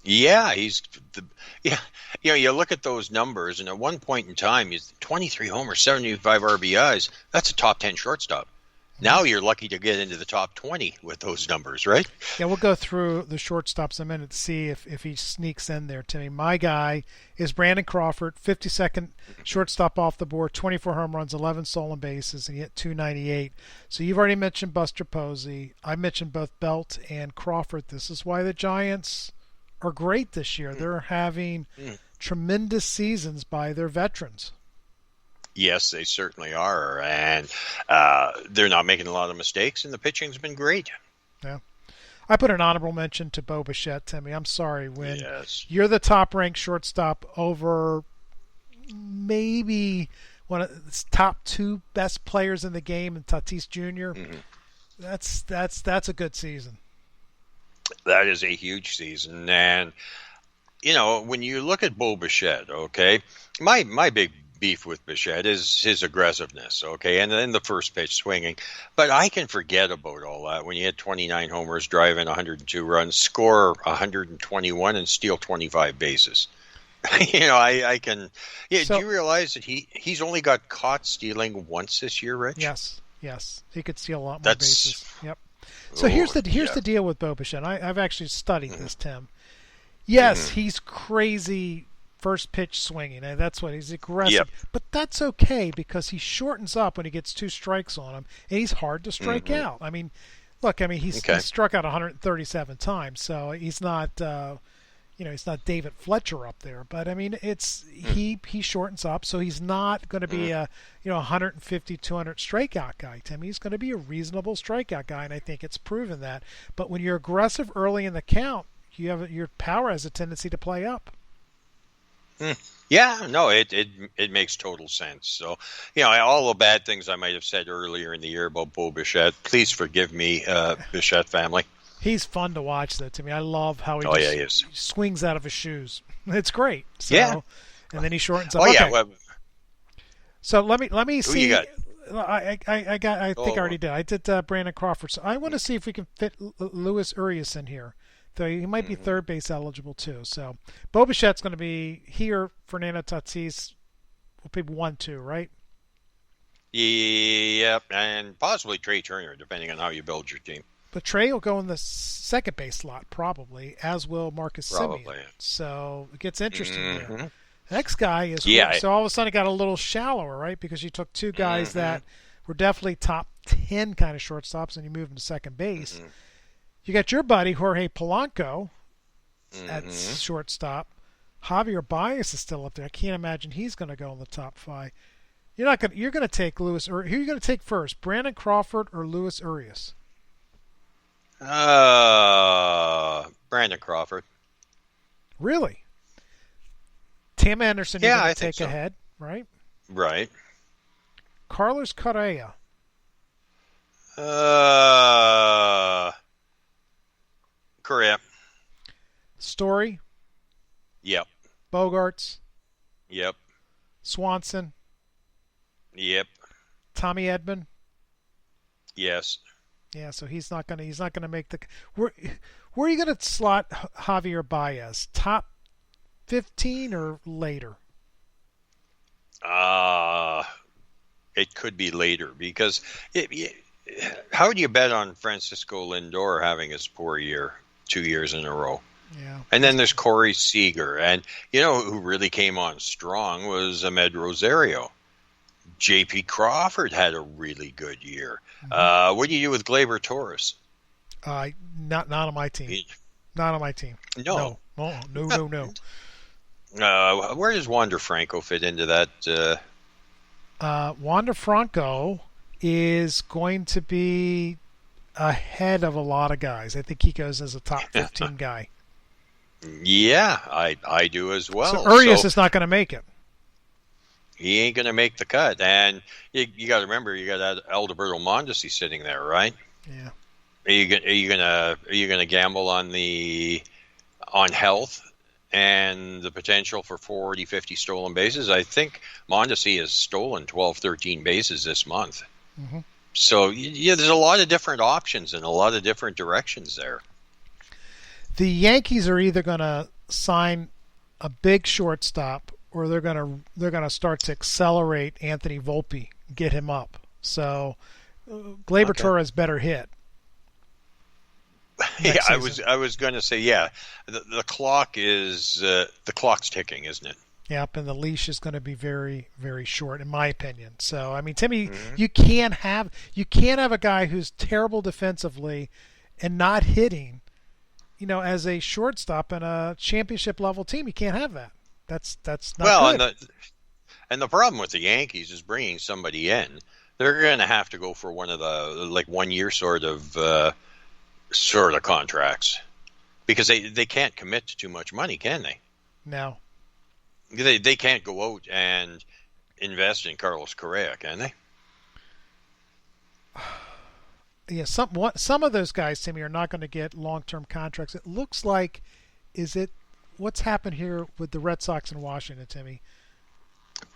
Speaker 4: Yeah, you look at those numbers, and at one point in time, he's 23 homers, 75 RBIs. That's a top 10 shortstop. Now you're lucky to get into the top 20 with those numbers, right?
Speaker 3: Yeah, we'll go through the shortstops in a minute to see if he sneaks in there, Timmy. My guy is Brandon Crawford, 52nd shortstop off the board, 24 home runs, 11 stolen bases, and he hit 298. So you've already mentioned Buster Posey. I mentioned both Belt and Crawford. This is why the Giants are great this year. They're having tremendous seasons by their veterans.
Speaker 4: Yes, they certainly are, and they're not making a lot of mistakes, and the pitching's been great.
Speaker 3: Yeah. I put an honorable mention to Bo Bichette, Timmy. I'm sorry. When you're the top-ranked shortstop over maybe one of the top 2 best players in the game, and Tatis Jr., that's a good season.
Speaker 4: That is a huge season, and, when you look at Bo Bichette, okay, my big beef with Bichette is his aggressiveness, okay, and then the first pitch swinging. But I can forget about all that when you hit 29 homers, drive in 102 runs, score 121, and steal 25 bases. I can. Yeah, so, do you realize that he's only got caught stealing once this year, Rich?
Speaker 3: Yes, he could steal a lot more bases. Yep. So here's the deal with Bo Bichette. I've actually studied this, Tim. Yes, he's crazy. First pitch swinging, and that's what he's aggressive. But that's okay because he shortens up when he gets 2 strikes on him, and he's hard to strike out. I mean, look, he's struck out 137 times, so he's not, he's not David Fletcher up there. But it's he shortens up, so he's not going to be a 150, 200 strikeout guy. Tim, he's going to be a reasonable strikeout guy, and I think it's proven that. But when you're aggressive early in the count, your power has a tendency to play up.
Speaker 4: Yeah, no, it makes total sense. So, all the bad things I might have said earlier in the year about Bo Bichette, please forgive me, Bichette family.
Speaker 3: He's fun to watch, though, to me. I love how he swings out of his shoes. It's great. So, and then he shortens up.
Speaker 4: Well,
Speaker 3: so let me see.
Speaker 4: Who you got?
Speaker 3: I think I already did. I did Brandon Crawford. So I want to see if we can fit Luis Urias in here. Though he might be third base eligible too. So Bo Bichette's going to be here. Fernando Tatis will be 1-2, right?
Speaker 4: Yep, and possibly Trey Turner, depending on how you build your team.
Speaker 3: But Trey will go in the second base slot probably, as will Marcus Semien. So it gets interesting there. The next guy is so all of a sudden it got a little shallower, right? Because you took 2 guys that were definitely top 10 kind of shortstops, and you moved them to second base. You got your buddy Jorge Polanco at shortstop. Javier Baez is still up there. I can't imagine he's going to go in the top 5. You're going to take Luis. Who are you going to take first, Brandon Crawford or Luis Urias?
Speaker 4: Brandon Crawford.
Speaker 3: Really? Tim Anderson, you're going to take ahead, right?
Speaker 4: Right.
Speaker 3: Carlos Correa.
Speaker 4: Correa.
Speaker 3: Story.
Speaker 4: Yep.
Speaker 3: Bogarts.
Speaker 4: Yep.
Speaker 3: Swanson.
Speaker 4: Yep.
Speaker 3: Tommy Edman.
Speaker 4: Yes.
Speaker 3: Yeah, so he's not gonna make the. Where are you gonna slot Javier Baez? Top 15 or later?
Speaker 4: It could be later because how would you bet on Francisco Lindor having his poor year 2 years in a row?
Speaker 3: Yeah.
Speaker 4: And then there's Corey Seager, and who really came on strong was Ahmed Rosario. J.P. Crawford had a really good year. What do you do with Gleyber Torres?
Speaker 3: Not on my team. Not on my team.
Speaker 4: No.
Speaker 3: No.
Speaker 4: Where does Wander Franco fit into that?
Speaker 3: Wander Franco is going to be ahead of a lot of guys. I think he goes as a top 15 guy.
Speaker 4: Yeah, I do as well.
Speaker 3: So Urias is not going to make it.
Speaker 4: He ain't going to make the cut, and you got to remember you got Alberto Mondesi sitting there, right?
Speaker 3: Yeah.
Speaker 4: Are you gonna gamble on health and the potential for 40, 50 stolen bases? I think Mondesi has stolen 12, 13 bases this month. Mm-hmm. So there's a lot of different options and a lot of different directions there.
Speaker 3: The Yankees are either going to sign a big shortstop, or they're going to start to accelerate Anthony Volpe, get him up. So Gleyber Torres better hit.
Speaker 4: Yeah, I was going to say, the clock's ticking, isn't it?
Speaker 3: Yep, and the leash is going to be very, very short, in my opinion. So, I mean, Timmy, you can't have a guy who's terrible defensively and not hitting, as a shortstop in a championship level team. You can't have that. That's not good.
Speaker 4: And the problem with the Yankees is bringing somebody in. They're going to have to go for one of the 1 year sort of contracts, because they can't commit to too much money, can they?
Speaker 3: No.
Speaker 4: They can't go out and invest in Carlos Correa, can they?
Speaker 3: Yeah, some of those guys, Timmy, are not going to get long-term contracts. It looks like, what's happened here with the Red Sox in Washington, Timmy?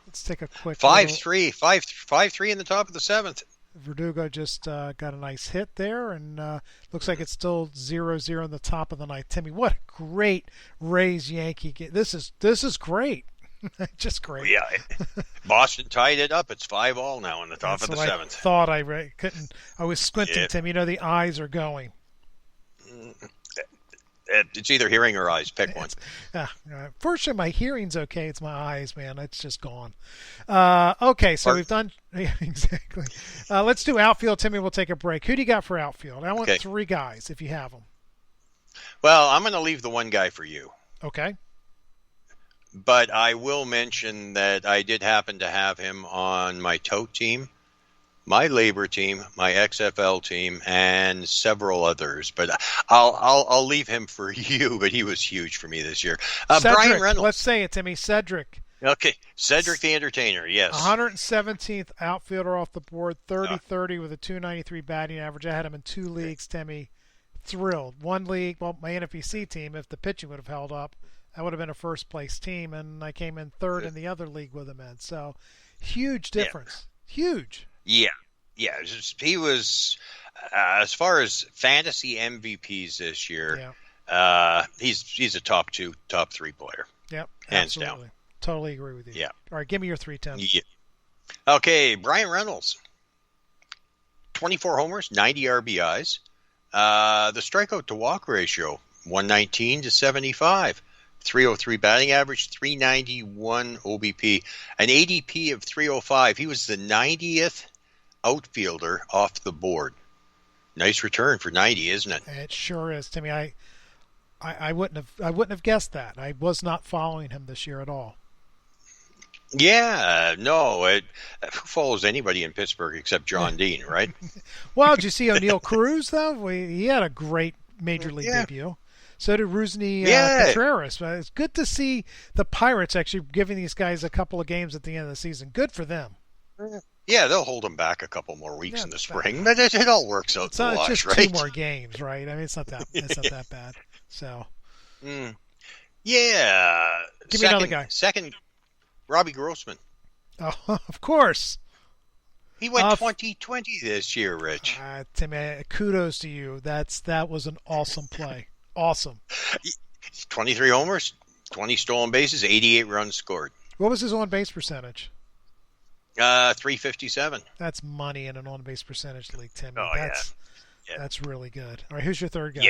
Speaker 3: Let's take a quick
Speaker 4: 5-3 in the top of the seventh.
Speaker 3: Verdugo just got a nice hit there, and looks like it's still 0-0 in the top of the ninth. Timmy, what a great Rays Yankee game. This is great. Just great.
Speaker 4: Yeah. Boston tied it up. It's 5-5 now in the top of the seventh.
Speaker 3: I thought I couldn't. I was squinting, Tim. The eyes are going.
Speaker 4: It's either hearing or eyes. Pick one.
Speaker 3: Fortunately, my hearing's okay. It's my eyes, man. It's just gone. Okay, so we've done. Yeah, exactly. Let's do outfield, Timmy. We'll take a break. Who do you got for outfield? I want 3 guys, if you have them.
Speaker 4: Well, I'm going to leave the one guy for you.
Speaker 3: Okay.
Speaker 4: But I will mention that I did happen to have him on my tote team, my labor team, my XFL team, and several others. But I'll leave him for you. But he was huge for me this year. Brian Reynolds.
Speaker 3: Let's say it, Timmy. Cedric.
Speaker 4: Okay, Cedric the Entertainer. Yes.
Speaker 3: 117th outfielder off the board, 30-30 with a 293 batting average. I had him in 2 leagues, Timmy. Thrilled. 1 league, well, my NFBC team, if the pitching would have held up, that would have been a first-place team, and I came in 3rd in the other league with him in. So, huge difference. Yeah. Huge.
Speaker 4: Yeah. He was, as far as fantasy MVPs this year, he's a top 2, top 3 player.
Speaker 3: Yep,
Speaker 4: hands
Speaker 3: absolutely.
Speaker 4: down.
Speaker 3: Totally agree with you.
Speaker 4: Yeah.
Speaker 3: All right, give me your 3, Tim.
Speaker 4: Yeah. Okay, Brian Reynolds. 24 homers, 90 RBIs. The strikeout to walk ratio, 119-75. 303 batting average, 391 OBP, an ADP of 305. He was the 90th outfielder off the board. Nice return for 90, isn't it?
Speaker 3: It sure is, Timmy. I wouldn't have guessed that. I was not following him this year at all.
Speaker 4: Yeah, no. Who follows anybody in Pittsburgh except John Dean, right?
Speaker 3: Well, did you see O'Neal Cruz, though? He had a great major league debut. So did Rusney Contreras. It's good to see the Pirates actually giving these guys a couple of games at the end of the season. Good for them.
Speaker 4: Yeah, they'll hold them back a couple more weeks in the spring, but it all works out.
Speaker 3: It's just
Speaker 4: right?
Speaker 3: 2 more games, right? I mean, it's not that bad. So,
Speaker 4: yeah.
Speaker 3: Give me another guy.
Speaker 4: Second, Robbie Grossman.
Speaker 3: Oh, of course.
Speaker 4: He went 2020 this year, Rich.
Speaker 3: Timmy, kudos to you. That was an awesome play. Awesome.
Speaker 4: 23 homers, 20 stolen bases, 88 runs scored.
Speaker 3: What was his on-base percentage?
Speaker 4: 357.
Speaker 3: That's money in an on-base percentage league, Timmy.
Speaker 4: Oh,
Speaker 3: That's really good. All right, who's your third guy?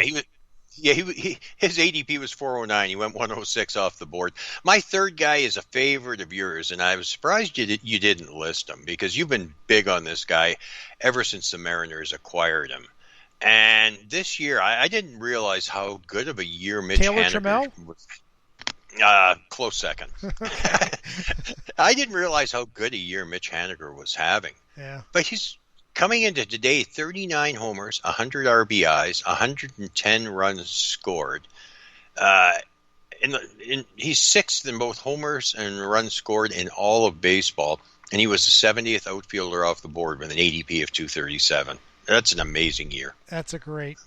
Speaker 4: His ADP was 409. He went 106 off the board. My third guy is a favorite of yours, and I was surprised you didn't list him, because you've been big on this guy ever since the Mariners acquired him. And this year, I didn't realize how good of a year Mitch Haniger was. Close second. I didn't realize how good a year Mitch Haniger was having.
Speaker 3: Yeah.
Speaker 4: But he's coming into today, 39 homers, 100 RBIs, 110 runs scored. He's 6th in both homers and runs scored in all of baseball, and he was the 70th outfielder off the board with an ADP of 237. That's an amazing year.
Speaker 3: That's a great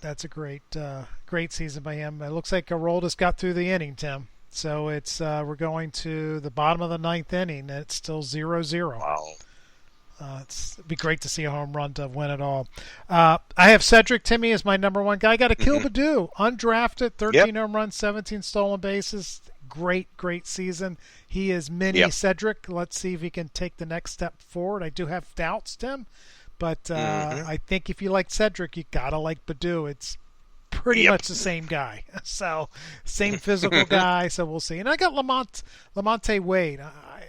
Speaker 3: season by him. It looks like Aroldis got through the inning, Tim. So it's we're going to the bottom of the 9th inning. It's still 0-0.
Speaker 4: Wow.
Speaker 3: It'd be great to see a home run to win it all. I have Cedric, Timmy, as my number 1 guy. I got a Kill Badoo, undrafted, 13 home runs, 17 stolen bases. Great season. He is mini Cedric. Let's see if he can take the next step forward. I do have doubts, Tim. But I think if you like Cedric, you gotta like Baду. It's pretty much the same guy. So same physical guy. So we'll see. And I got Lamonte Wade.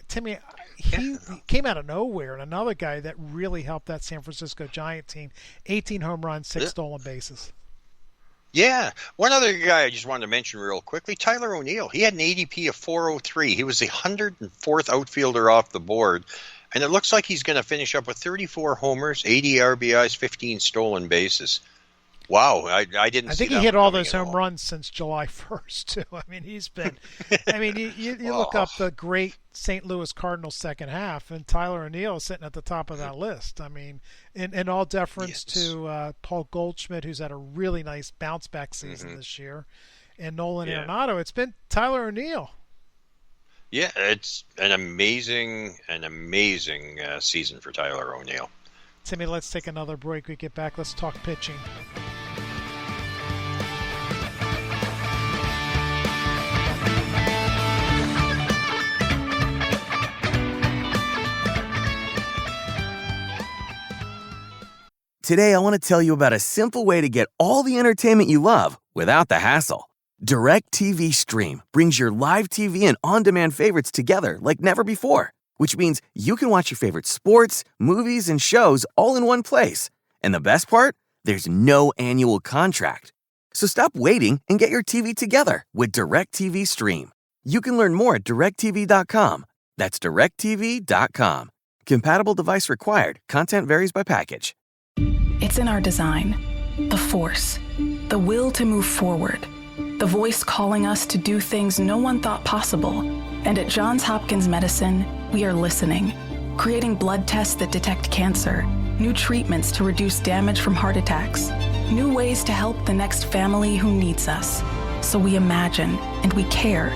Speaker 3: Timmy, he came out of nowhere, and another guy that really helped that San Francisco Giant team. 18 home runs, 6 stolen bases.
Speaker 4: Yeah. One other guy I just wanted to mention real quickly, Tyler O'Neill. He had an ADP of 403. He was the 104th outfielder off the board. And it looks like he's going to finish up with 34 homers, 80 RBIs, 15 stolen bases. Wow, I didn't.
Speaker 3: I think he hit all those home runs since July 1st too. I mean, he's been. I mean, you look up the great St. Louis Cardinals second half, and Tyler O'Neill is sitting at the top of that list. I mean, in all deference to Paul Goldschmidt, who's had a really nice bounce back season this year, and Nolan Arenado, it's been Tyler O'Neill.
Speaker 4: Yeah, it's an amazing season for Tyler O'Neill.
Speaker 3: Timmy, let's take another break. We get back. Let's talk pitching.
Speaker 1: Today, I want to tell you about a simple way to get all the entertainment you love without the hassle. DirecTV Stream brings your live TV and on-demand favorites together like never before, which means you can watch your favorite sports, movies, and shows all in one place. And the best part? There's no annual contract. So stop waiting and get your TV together with DirecTV Stream. You can learn more at directtv.com. That's directtv.com. Compatible device required. Content varies by package.
Speaker 9: It's in our design. The force. The will to move forward. The voice calling us to do things no one thought possible. And at Johns Hopkins Medicine, we are listening. Creating blood tests that detect cancer. New treatments to reduce damage from heart attacks. New ways to help the next family who needs us. So we imagine and we care.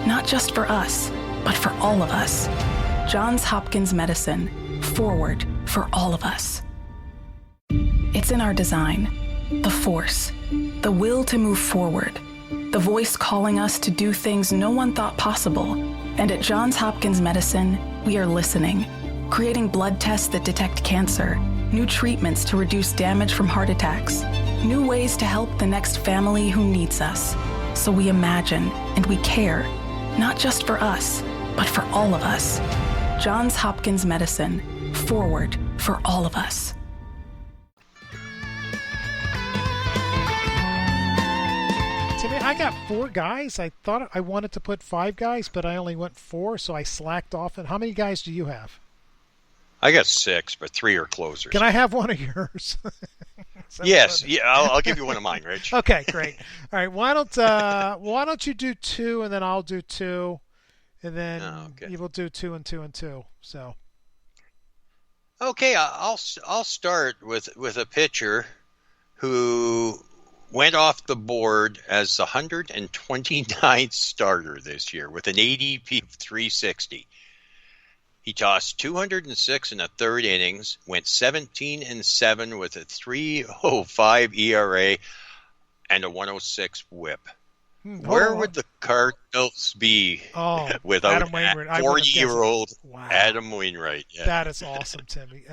Speaker 9: Not just for us, but for all of us. Johns Hopkins Medicine. Forward for all of us. It's in our design. The force. The will to move forward. The voice calling us to do things no one thought possible. And at Johns Hopkins Medicine, we are listening. Creating blood tests that detect cancer. New treatments to reduce damage from heart attacks. New ways to help the next family who needs us. So we imagine and we care. Not just for us, but for all of us. Johns Hopkins Medicine. Forward for all of us.
Speaker 3: Timmy, I got 4 guys. I thought I wanted to put 5 guys, but I only went 4, so I slacked off. And how many guys do you have?
Speaker 4: I got 6, but 3 are closers.
Speaker 3: Can I have one of yours?
Speaker 4: Yes, I'll give you one of mine, Rich.
Speaker 3: Okay, great. All right, why don't you do 2 and then I'll do 2, and then you will do 2 and 2 and 2. So.
Speaker 4: Okay, I'll start with a pitcher who went off the board as the 129th starter this year with an ADP of 360. He tossed 206 in the third innings, went 17-7 with a 3.05 ERA and a 106 WHIP. Where would the Cardinals be without 40-year-old Adam Wainwright? Yeah.
Speaker 3: That is awesome, Timmy.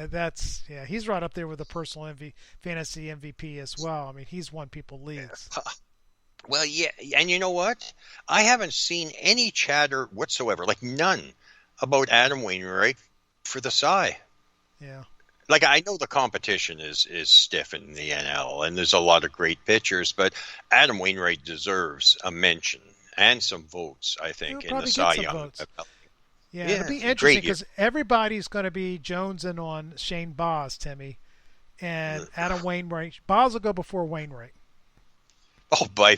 Speaker 3: He's right up there with the personal fantasy MVP as well. I mean, he's won people leagues.
Speaker 4: Well, yeah, and you know what? I haven't seen any chatter whatsoever, like none, about Adam Wainwright for the Cy.
Speaker 3: Yeah.
Speaker 4: Like, I know the competition is stiff in the NL, and there's a lot of great pitchers, but Adam Wainwright deserves a mention and some votes, I think, in the Cy Young.
Speaker 3: Yeah, it'll be interesting because everybody's going to be jonesing on Shane Baz, Timmy, and Adam Wainwright. Baz will go before Wainwright.
Speaker 4: Oh, by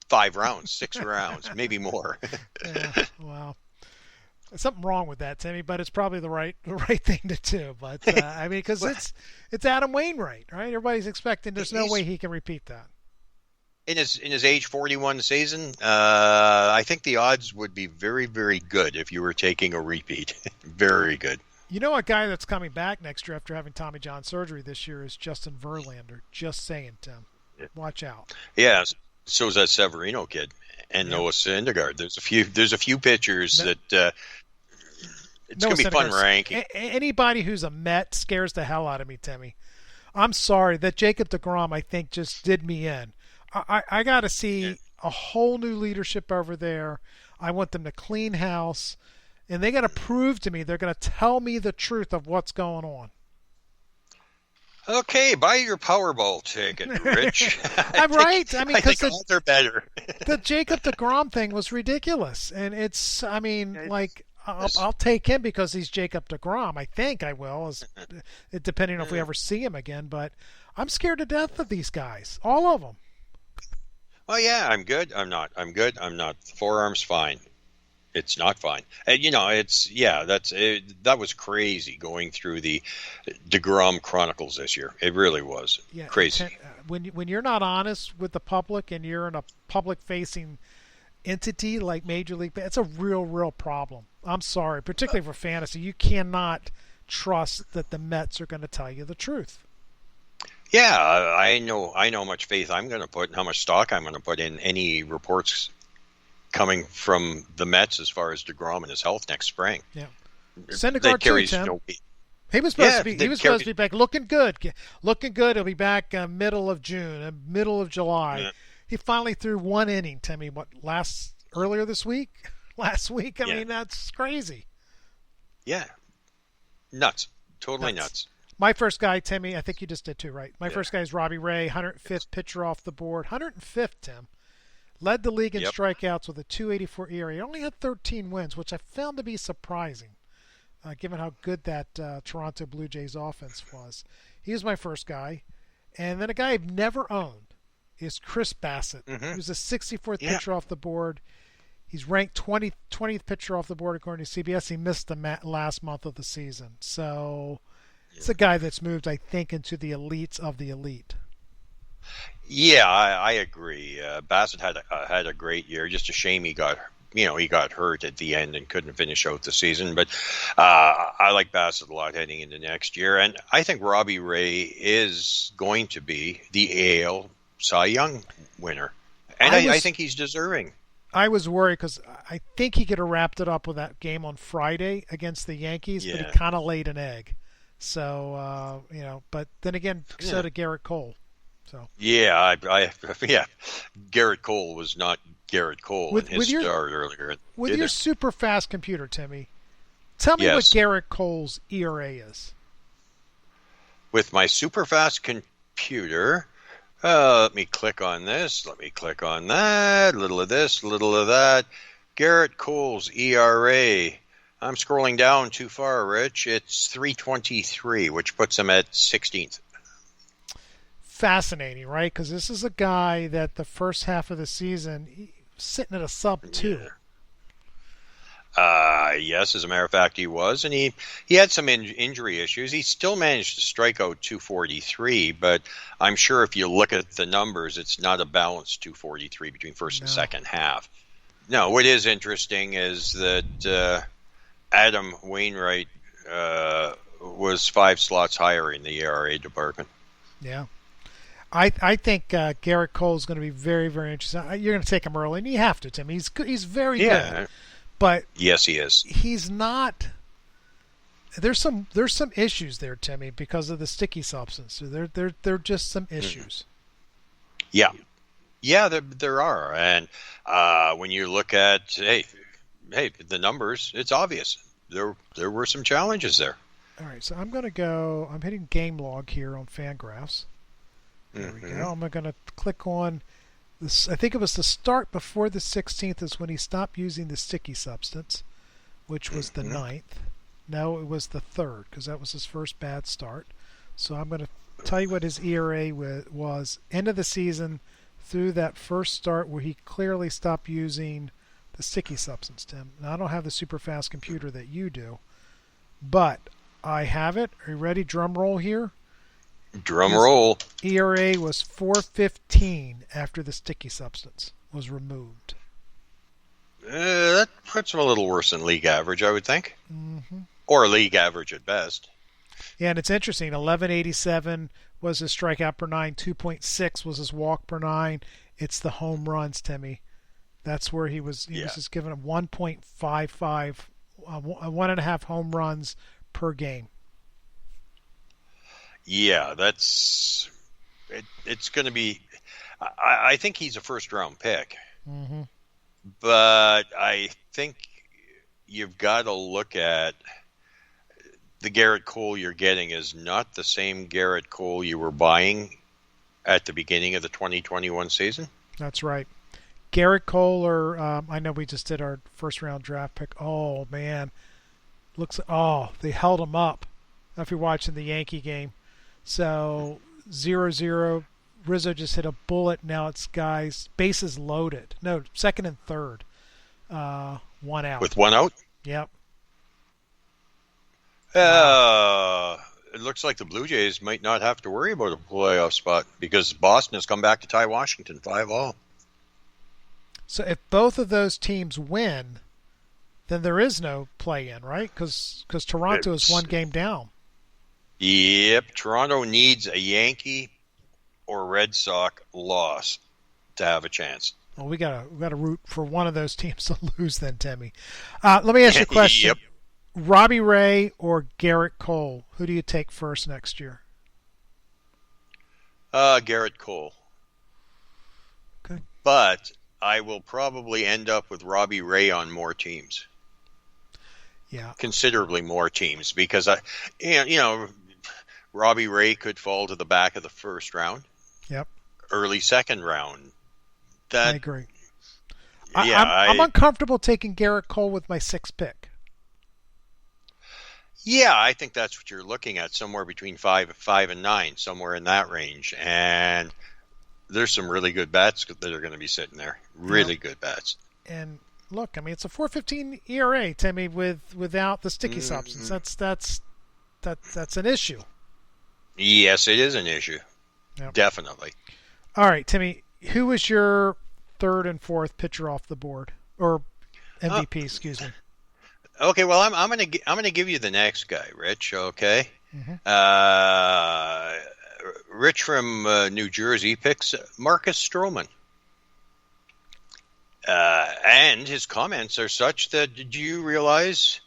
Speaker 4: 5 rounds, 6 rounds, maybe more.
Speaker 3: Yeah, wow. There's something wrong with that, Timmy, but it's probably the right thing to do. But I mean, because it's Adam Wainwright, right? Everybody's expecting. There's no way he can repeat that.
Speaker 4: In his age 41 season, I think the odds would be very, very good if you were taking a repeat. Very good.
Speaker 3: You know, a guy that's coming back next year after having Tommy John surgery this year is Justin Verlander. Just saying, Tim. Watch out.
Speaker 4: Yeah, so is that Severino kid and Noah Syndergaard. There's a few pitchers that It's going to be fun ranking.
Speaker 3: Anybody who's a Met scares the hell out of me, Timmy. I'm sorry. That Jacob deGrom, I think, just did me in. I got to see a whole new leadership over there. I want them to clean house. And they got to prove to me, they're going to tell me the truth of what's going on.
Speaker 4: Okay, buy your Powerball ticket, Rich.
Speaker 3: I'm right. I mean,
Speaker 4: I think odds are better.
Speaker 3: The Jacob deGrom thing was ridiculous. And it's, I mean, like, I'll take him because he's Jacob deGrom. I think I will, depending on if we ever see him again. But I'm scared to death of these guys, all of them.
Speaker 4: Well, yeah, I'm good. I'm not. I'm good. I'm not. Forearm's fine. It's not fine. And, that was crazy going through the deGrom Chronicles this year. It really was crazy.
Speaker 3: When you're not honest with the public and you're in a public-facing entity like Major League, it's a real problem. I'm sorry, particularly for fantasy. You cannot trust that the Mets are going to tell you the truth.
Speaker 4: Yeah, I know how much faith I'm going to put and how much stock I'm going to put in any reports coming from the Mets as far as deGrom and his health next spring.
Speaker 3: Yeah. Syndergaard too, Tim. He was supposed to be back looking good. He'll be back middle of June, middle of July. Yeah. He finally threw one inning, Timmy, earlier this week? Last week? I mean, that's crazy.
Speaker 4: Yeah. Nuts. Totally nuts.
Speaker 3: My first guy, Timmy, I think you just did too, right? My first guy is Robbie Ray, 105th pitcher off the board. 105th, Tim. Led the league in strikeouts with a 2.84 ERA. He only had 13 wins, which I found to be surprising, given how good that Toronto Blue Jays offense was. He was my first guy. And then a guy I've never owned is Chris Bassett. He was the 64th pitcher off the board. He's ranked 20th pitcher off the board according to CBS. He missed the last month of the season. So it's a guy that's moved, I think, into the elites of the elite.
Speaker 4: Yeah, I agree. Bassett had a great year. Just a shame he got hurt at the end and couldn't finish out the season. But I like Bassett a lot heading into next year, and I think Robbie Ray is going to be the AL Cy Young winner, and I think he's deserving.
Speaker 3: I was worried because I think he could have wrapped it up with that game on Friday against the Yankees, but he kind of laid an egg. So but then again, so did Garrett Cole. So. Yeah,
Speaker 4: Garrett Cole was not Garrett Cole in his start earlier.
Speaker 3: With your super fast computer, Timmy, tell me what Garrett Cole's ERA is.
Speaker 4: With my super fast computer, let me click on this, let me click on that, a little of this, a little of that. Garrett Cole's ERA. I'm scrolling down too far, Rich. It's 3.23, which puts him at 16th.
Speaker 3: Fascinating, right? Because this is a guy that the first half of the season he was sitting at a sub-2.
Speaker 4: Yes, as a matter of fact, he was, and he had some injury issues. He still managed to strike out 243, but I'm sure if you look at the numbers, it's not a balanced 243 between first and second half. No, what is interesting is that Adam Wainwright was 5 slots higher in the ERA department.
Speaker 3: Yeah. I think Garrett Cole is going to be very, very interesting. You're going to take him early, and you have to, Tim. He's good. He's very good. But
Speaker 4: yes, he is.
Speaker 3: He's not. There's some issues there, Timmy, because of the sticky substance. There are just some issues.
Speaker 4: Yeah, there are, and when you look at hey, the numbers, it's obvious there were some challenges there.
Speaker 3: All right, so I'm hitting game log here on Fangraphs. There we go. I'm going to click on this. I think it was the start before the 16th is when he stopped using the sticky substance, which was the 9th. No, it was the 3rd because that was his first bad start. So I'm going to tell you what his ERA was end of the season through that first start where he clearly stopped using the sticky substance, Tim. Now, I don't have the super fast computer that you do, but I have it. Are you ready? Drum roll here.
Speaker 4: Drum roll.
Speaker 3: ERA was 4.15 after the sticky substance was removed.
Speaker 4: That puts him a little worse than league average, I would think. Mm-hmm. Or league average at best.
Speaker 3: Yeah, and it's interesting. 11.87 was his strikeout per 9. 2.6 was his walk per 9. It's the home runs, Timmy. That's where he was. He was just given a 1.55 1.5 home runs per game.
Speaker 4: Yeah, it's going to be. I think he's a first-round pick, but I think you've got to look at the Garrett Cole you're getting is not the same Garrett Cole you were buying at the beginning of the 2021 season. That's
Speaker 3: right. Garrett Cole, or I know we just did our first-round draft pick. Oh, man. They held him up. If you're watching the Yankee game. So 0-0. Rizzo just hit a bullet. Now it's guys, bases loaded. No, second and third. 1 out.
Speaker 4: With 1 out?
Speaker 3: Yep.
Speaker 4: It looks like the Blue Jays might not have to worry about a playoff spot because Boston has come back to tie Washington 5-all.
Speaker 3: So if both of those teams win, then there is no play-in, right? Because Toronto is 1 game down.
Speaker 4: Yep, Toronto needs a Yankee or Red Sox loss to have a chance.
Speaker 3: Well, we gotta root for one of those teams to lose then, Timmy. Let me ask you a question.
Speaker 4: Yep.
Speaker 3: Robbie Ray or Garrett Cole, who do you take first next year?
Speaker 4: Garrett Cole.
Speaker 3: Okay.
Speaker 4: But I will probably end up with Robbie Ray on more teams.
Speaker 3: Yeah.
Speaker 4: Considerably more teams because Robbie Ray could fall to the back of the first round.
Speaker 3: Yep.
Speaker 4: Early second round.
Speaker 3: I agree.
Speaker 4: Yeah,
Speaker 3: I'm uncomfortable taking Garrett Cole with my 6th pick.
Speaker 4: Yeah, I think that's what you're looking at, somewhere between 5 and 9, somewhere in that range. And there's some really good bats that are going to be sitting there. Really good bats.
Speaker 3: And look, I mean, it's a 4.15 ERA, Timmy, without the sticky substance. That's an issue.
Speaker 4: Yes, it is an issue.
Speaker 3: Yep.
Speaker 4: Definitely.
Speaker 3: All right, Timmy, who is your 3rd and 4th pitcher off the board, or MVP? Excuse me.
Speaker 4: Okay, well, I'm gonna give you the next guy, Rich. Okay. Rich from New Jersey picks Marcus Stroman. And his comments are such that, did you realize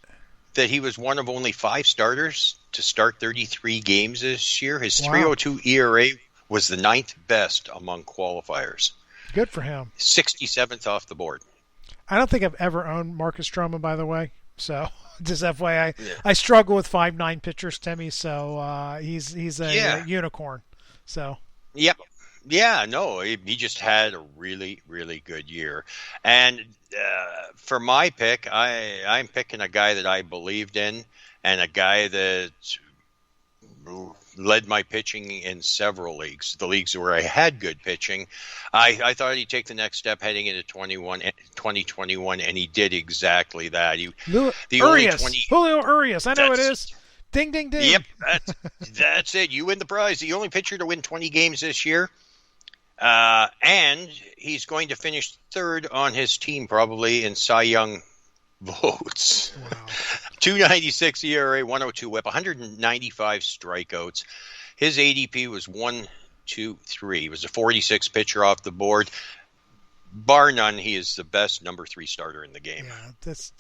Speaker 4: that he was one of only 5 starters to start 33 games this year? His 3.02 ERA was the 9th best among qualifiers.
Speaker 3: Good for him.
Speaker 4: 67th off the board.
Speaker 3: I don't think I've ever owned Marcus Stroman, by the way. So just FYI, I struggle with 5'9" pitchers, Timmy. So he's a unicorn. So.
Speaker 4: Yep. Yeah, no, he just had a really, really good year. And for my pick, I'm picking a guy that I believed in and a guy that led my pitching in several leagues, the leagues where I had good pitching. I thought he'd take the next step heading into 2021, and he did exactly that.
Speaker 3: Julio Urias, I know it is. Ding, ding, ding.
Speaker 4: Yep, that's it. You win the prize. The only pitcher to win 20 games this year. And he's going to finish 3rd on his team probably in Cy Young votes.
Speaker 3: Wow.
Speaker 4: 2.96 ERA, 1.02 WHIP, 195 strikeouts. His ADP was 1, 2, 3. He was a 46 pitcher off the board. Bar none, he is the best number 3 starter in the game.
Speaker 3: Yeah, that's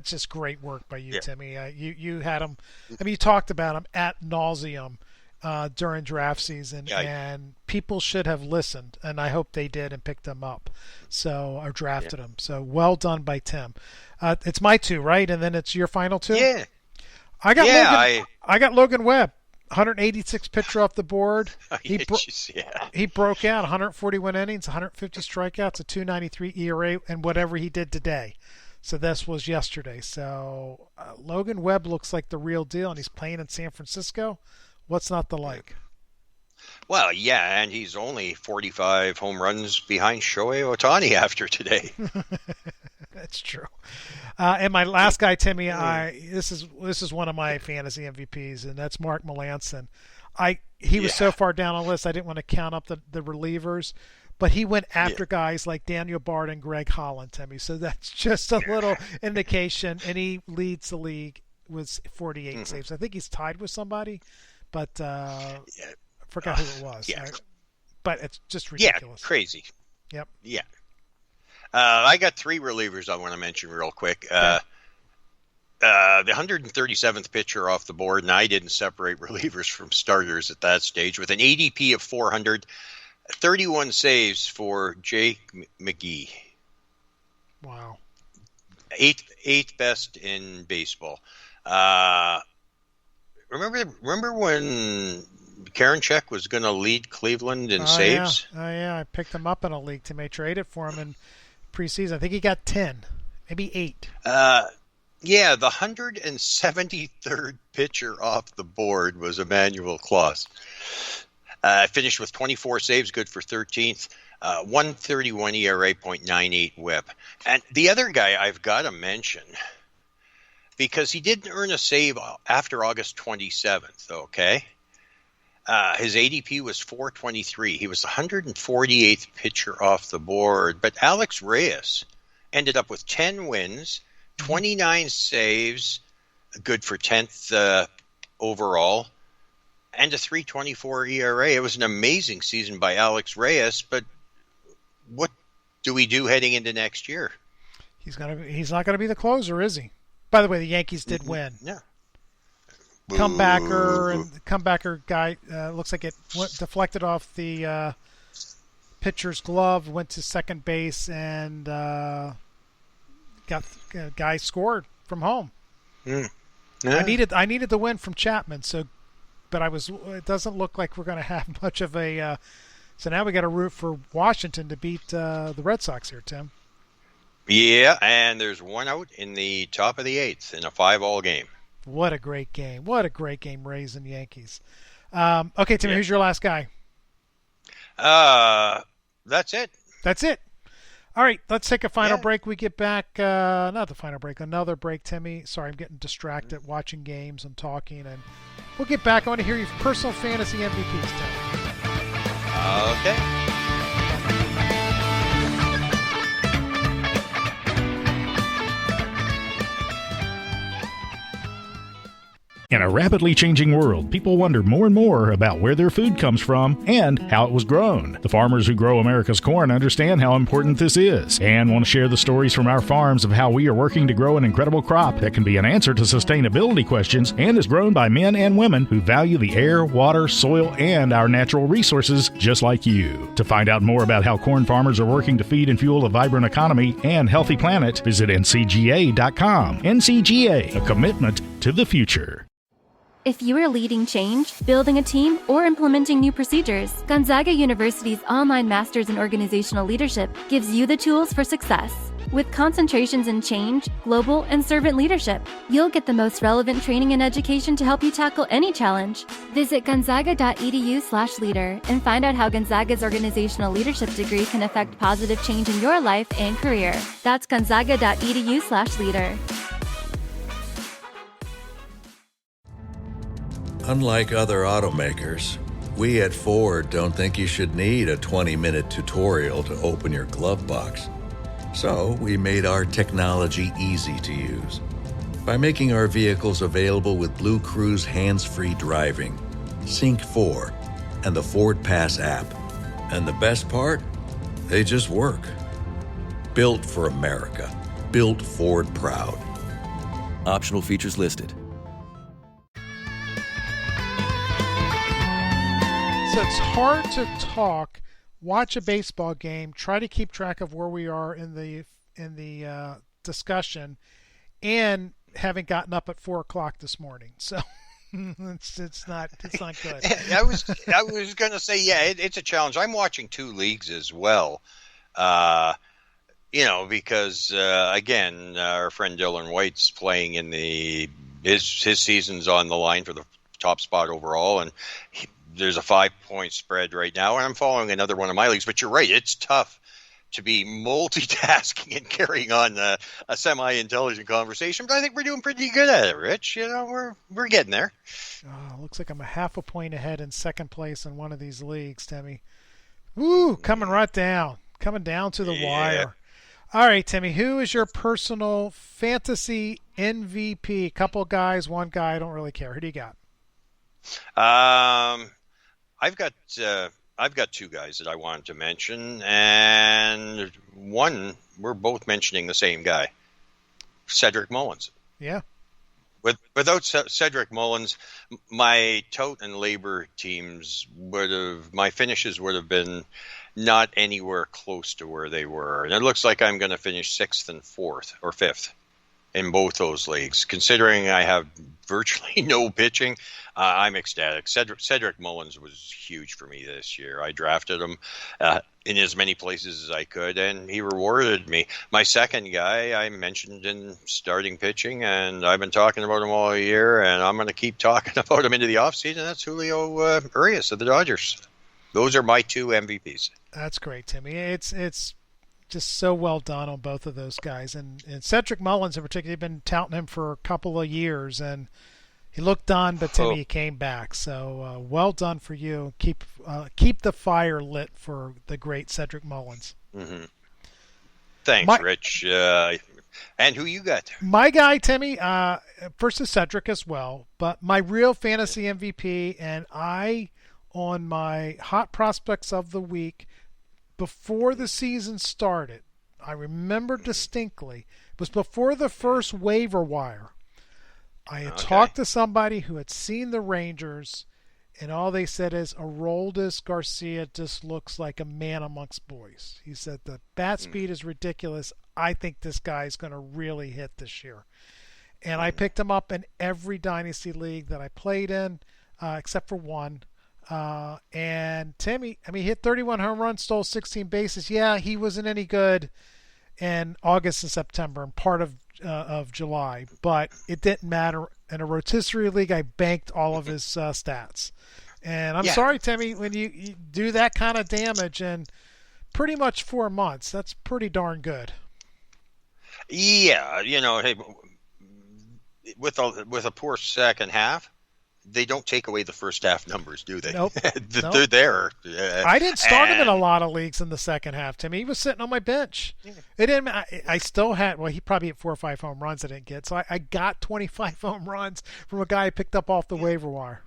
Speaker 3: just great work by you, Timmy. You had him. I mean, you talked about him ad nauseum during draft season, and people should have listened, and I hope they did and picked him up, or drafted him. So well done by Tim. It's my 2, right? And then it's your final 2?
Speaker 4: Yeah.
Speaker 3: I got Logan Webb, 186 pitcher off the board. He broke out 141 innings, 150 strikeouts, a 2.93 ERA, and whatever he did today. So this was yesterday. So Logan Webb looks like the real deal, and he's playing in San Francisco. What's not to like?
Speaker 4: Well, yeah, and he's only 45 home runs behind Shohei Ohtani after today.
Speaker 3: That's true. And my last guy, Timmy, this is one of my fantasy MVPs, and that's Mark Melancon. He was so far down on the list, I didn't want to count up the relievers, but he went after guys like Daniel Bard and Greg Holland, Timmy. So that's just a little indication, and he leads the league with 48 saves. I think he's tied with somebody, but I forgot who it was. But it's just ridiculous.
Speaker 4: Yeah, crazy.
Speaker 3: Yep.
Speaker 4: Yeah. I got 3 relievers I want to mention real quick. The 137th pitcher off the board, and I didn't separate relievers from starters at that stage, with an ADP of 400, 31 saves for Jake McGee.
Speaker 3: Wow.
Speaker 4: Eighth best in baseball. Remember when Karinchak was going to lead Cleveland in saves?
Speaker 3: Yeah. Oh, yeah. I picked him up in a league. Team traded for him in preseason. I think he got 10, maybe 8.
Speaker 4: Yeah, the 173rd pitcher off the board was Emmanuel Claus. Finished with 24 saves, good for 13th. 131 ERA, .98 whip. And the other guy I've got to mention, because he didn't earn a save after August 27th, okay? His ADP was 423. He was the 148th pitcher off the board. But Alex Reyes ended up with 10 wins, 29 saves, good for 10th overall, and a 3.24 ERA. It was an amazing season by Alex Reyes, but what do we do heading into next year?
Speaker 3: He's not gonna be the closer, is he? By the way, the Yankees did win.
Speaker 4: Yeah.
Speaker 3: Comebacker guy looks like it deflected off the pitcher's glove, went to second base, and guy scored from home. Yeah. I needed the win from Chapman, but it doesn't look like we're going to have much of a. So now we got to root for Washington to beat the Red Sox here, Tim.
Speaker 4: Yeah, and there's one out in the top of the 8th in a 5-all game.
Speaker 3: What a great game! What a great game, Rays and Yankees. Okay, Tim, who's your last guy?
Speaker 4: That's it.
Speaker 3: That's it. All right, let's take a final break. We get back, not the final break, another break, Timmy. Sorry, I'm getting distracted watching games and talking, and we'll get back. I want to hear your personal fantasy MVPs, Timmy.
Speaker 4: Okay.
Speaker 10: In a rapidly changing world, people wonder more and more about where their food comes from and how it was grown. The farmers who grow America's corn understand how important this is and want to share the stories from our farms of how we are working to grow an incredible crop that can be an answer to sustainability questions and is grown by men and women who value the air, water, soil, and our natural resources just like you. To find out more about how corn farmers are working to feed and fuel a vibrant economy and healthy planet, visit ncga.com. NCGA, a commitment to the future.
Speaker 11: If you are leading change, building a team, or implementing new procedures, Gonzaga University's online Masters in Organizational Leadership gives you the tools for success. With concentrations in change, global, and servant leadership, you'll get the most relevant training and education to help you tackle any challenge. Visit gonzaga.edu/leader and find out how Gonzaga's organizational leadership degree can affect positive change in your life and career. That's gonzaga.edu/leader.
Speaker 7: Unlike other automakers, we at Ford don't think you should need a 20-minute tutorial to open your glove box. So we made our technology easy to use by making our vehicles available with Blue Cruise hands-free driving, Sync 4, and the Ford Pass app. And the best part? They just work. Built for America. Built Ford proud.
Speaker 1: Optional features listed.
Speaker 3: So it's hard to talk, watch a baseball game, try to keep track of where we are in the discussion, and having gotten up at 4:00 this morning. So it's not good.
Speaker 4: I was going to say, it's a challenge. I'm watching 2 leagues as well. Because again, our friend Dylan White's playing in his season's on the line for the top spot overall, and there's a 5-point spread right now, and I'm following another one of my leagues. But you're right; it's tough to be multitasking and carrying on a semi-intelligent conversation. But I think we're doing pretty good at it, Rich. We're getting there.
Speaker 3: Looks like I'm a half a point ahead in second place in one of these leagues, Timmy. Woo, coming down to the wire. All right, Timmy, who is your personal fantasy MVP? Couple guys, one guy. I don't really care. Who do you got?
Speaker 4: I've got 2 guys that I wanted to mention, and one we're both mentioning the same guy, Cedric Mullins.
Speaker 3: Yeah.
Speaker 4: Without Cedric Mullins, my Tout and Labor teams my finishes would have been not anywhere close to where they were. And it looks like I'm going to finish 6th and 4th or 5th in both those leagues. Considering I have virtually no pitching, I'm ecstatic. Cedric Mullins was huge for me this year. I drafted him in as many places as I could, and he rewarded me. My second guy I mentioned in starting pitching, and I've been talking about him all year, and I'm going to keep talking about him into the offseason. That's Julio Urias of the Dodgers. Those are my 2 MVPs.
Speaker 3: That's great, Timmy. It's just so well done on both of those guys. And Cedric Mullins in particular, you've been touting him for a couple of years, and he looked done, but Timmy, he came back. So well done for you. Keep the fire lit for the great Cedric Mullins.
Speaker 4: Mm-hmm. Thanks, Rich. And who you got there?
Speaker 3: My guy, Timmy, first is Cedric as well, but my real fantasy MVP, and on my hot prospects of the week, before the season started, I remember distinctly, it was before the first waiver wire. I had talked to somebody who had seen the Rangers, and all they said is, Aroldis Garcia just looks like a man amongst boys. He said the bat speed is ridiculous. I think this guy's going to really hit this year. And I picked him up in every dynasty league that I played in, except for one. And Timmy, he hit 31 home runs, stole 16 bases. Yeah, he wasn't any good in August and September and part of July, but it didn't matter. In a rotisserie league, I banked all of his stats. And I'm sorry, Timmy, when you do that kind of damage in pretty much 4 months, that's pretty darn good.
Speaker 4: Yeah, hey, with a poor second half, they don't take away the first half numbers, do they?
Speaker 3: Nope.
Speaker 4: They're there.
Speaker 3: I didn't start him in a lot of leagues in the second half, Timmy. He was sitting on my bench. It didn't. I still had. Well, he probably hit 4 or 5 home runs I didn't get. So I got 25 home runs from a guy I picked up off the waiver wire.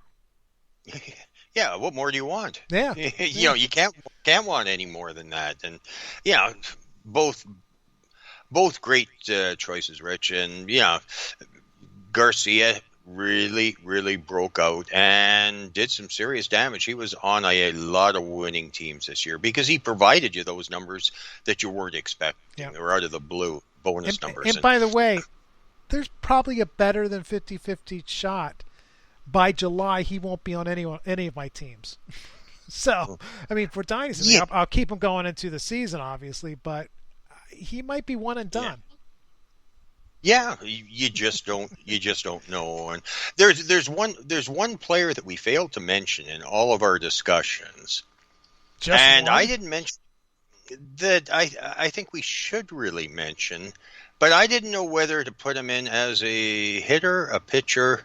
Speaker 4: Yeah. What more do you want?
Speaker 3: Yeah.
Speaker 4: You can't want any more than that. And both great choices, Rich. And Garcia really broke out and did some serious damage. He was on a lot of winning teams this year because he provided you those numbers that you weren't expecting. They were out of the blue, bonus numbers.
Speaker 3: And by the way, there's probably a better than 50-50 shot by July he won't be on any of my teams. So, for Dynasty, I'll keep him going into the season, obviously, but he might be one and done.
Speaker 4: Yeah, you just don't know. And there's one player that we failed to mention in all of our discussions. I didn't mention that I think we should really mention, but I didn't know whether to put him in as a hitter, a pitcher,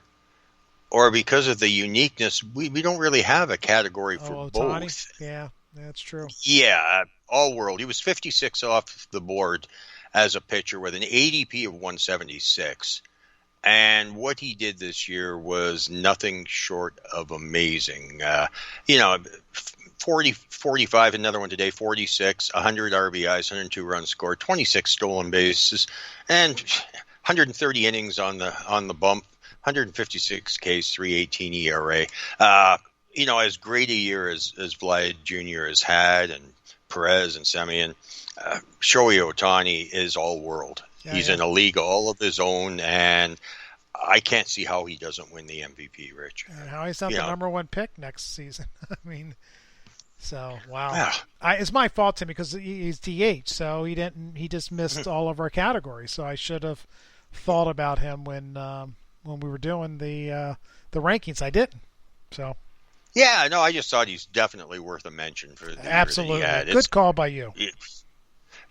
Speaker 4: or because of the uniqueness, we don't really have a category for both.
Speaker 3: Yeah, that's true.
Speaker 4: Yeah, all world. He was 56 off the board as a pitcher with an ADP of 176. And what he did this year was nothing short of amazing. 40, 45, another one today, 46, 100 RBIs, 102 runs scored, 26 stolen bases, and 130 innings on the bump, 156 Ks, 3.18 ERA. As great a year as Vlad Jr. has had, and Perez and Semien, Shohei Ohtani is all world. He's in a league all of his own, and I can't see how he doesn't win the MVP, Rich.
Speaker 3: And how he's not the number one pick next season. Wow. Yeah. It's my fault, Tim, because he's DH, so he just missed all of our categories. So I should have thought about him when we were doing the rankings. I didn't. So.
Speaker 4: Yeah, no, I just thought he's definitely worth a mention for the
Speaker 3: absolutely
Speaker 4: year that he had.
Speaker 3: Good call by you.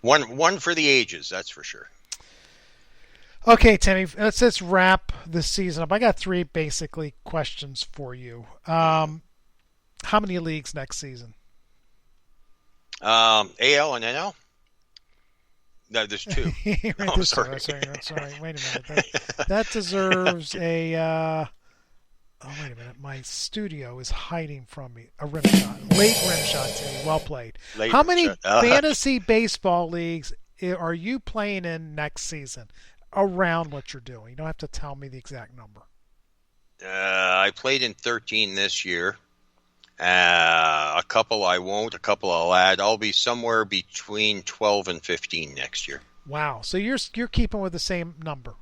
Speaker 4: One for the ages, that's for sure.
Speaker 3: Okay, Timmy, let's just wrap this season up. I got 3 basically questions for you. How many leagues next season?
Speaker 4: AL and NL? No, there's 2.
Speaker 3: Sorry. Wait a minute. That deserves a... Oh, wait a minute. My studio is hiding from me. A rim shot. Late rim shot, Timmy. Well played. How many fantasy baseball leagues are you playing in next season? around what you're doing. You don't have to tell me the exact number.
Speaker 4: I played in 13 this year. A couple I won't, a couple I'll add. I'll be somewhere between 12 and 15 next year.
Speaker 3: Wow. So you're keeping with the same number.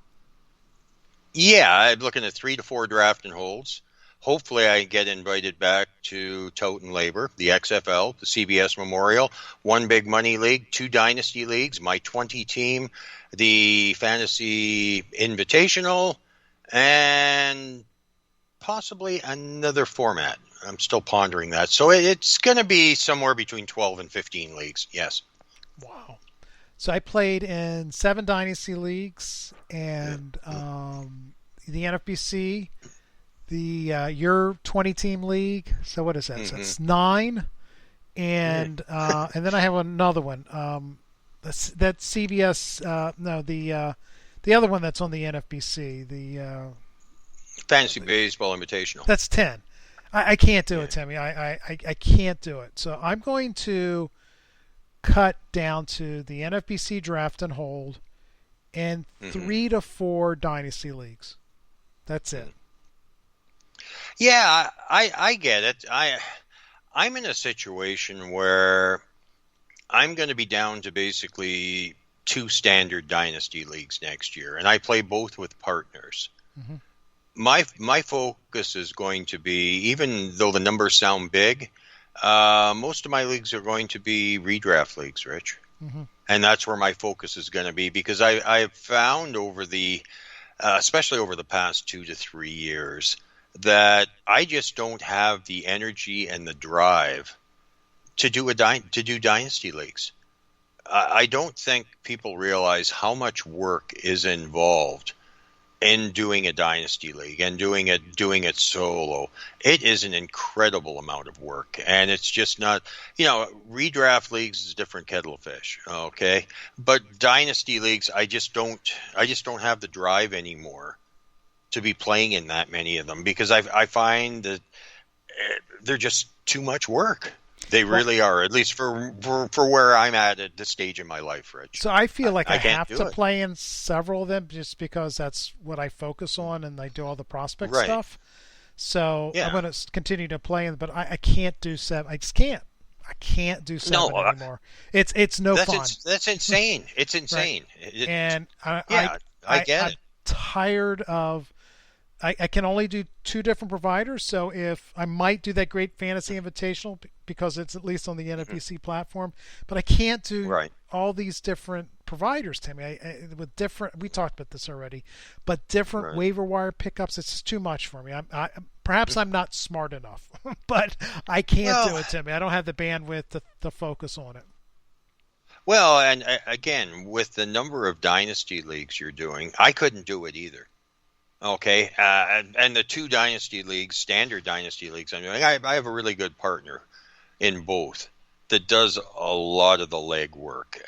Speaker 4: Yeah, I'm looking at 3 to 4 draft and holds. Hopefully I get invited back to Toten Labor, the XFL, the CBS Memorial, 1 big money league, 2 dynasty leagues, my 20 team, the Fantasy Invitational, and possibly another format. I'm still pondering that. So it's going to be somewhere between 12 and 15 leagues, yes.
Speaker 3: Wow. So I played in 7 dynasty leagues and the NFBC, the your 20-team league. So what is that? So it's 9. And and then I have another one. That's CBS. No, the other one that's on the NFBC. The
Speaker 4: Fantasy Baseball Invitational.
Speaker 3: That's 10. I can't do it, Timmy. I can't do it. So I'm going to cut down to the NFBC draft and hold and 3 to 4 dynasty leagues. That's it.
Speaker 4: Yeah, I get it. I'm in a situation where I'm going to be down to basically 2 standard dynasty leagues next year, and I play both with partners. Mm-hmm. My focus is going to be, even though the numbers sound big, most of my leagues are going to be redraft leagues, Rich. Mm-hmm. And that's where my focus is going to be, because I've found over especially over the past 2 to 3 years, that I just don't have the energy and the drive to do dynasty leagues. I don't think people realize how much work is involved in doing a dynasty league and doing it solo. It is an incredible amount of work, and it's just not, redraft leagues is a different kettle of fish, okay? But dynasty leagues, I just don't have the drive anymore to be playing in that many of them, because I find that they're just too much work. They really are, at least for where I'm at this stage in my life, Rich.
Speaker 3: So I feel like I have to play in several of them just because that's what I focus on, and I do all the prospect stuff. So I'm going to continue to play in, but I can't do 7. I just can't. I can't do 7 anymore. It's no fun.
Speaker 4: That's insane. It's insane.
Speaker 3: Right. And I
Speaker 4: get
Speaker 3: I'm
Speaker 4: it.
Speaker 3: Tired of. I can only do 2 different providers, so if I might do that Great Fantasy Invitational because it's at least on the NFBC platform, but I can't do all these different providers, Timmy. With different, we talked about this already, but different waiver wire pickups, it's just too much for me. Perhaps I'm not smart enough, but I can't do it, Timmy. I don't have the bandwidth to focus on it.
Speaker 4: Well, and again, with the number of dynasty leagues you're doing, I couldn't do it either. Okay, and the 2 dynasty leagues, standard dynasty leagues I'm doing, I have a really good partner in both that does a lot of the legwork.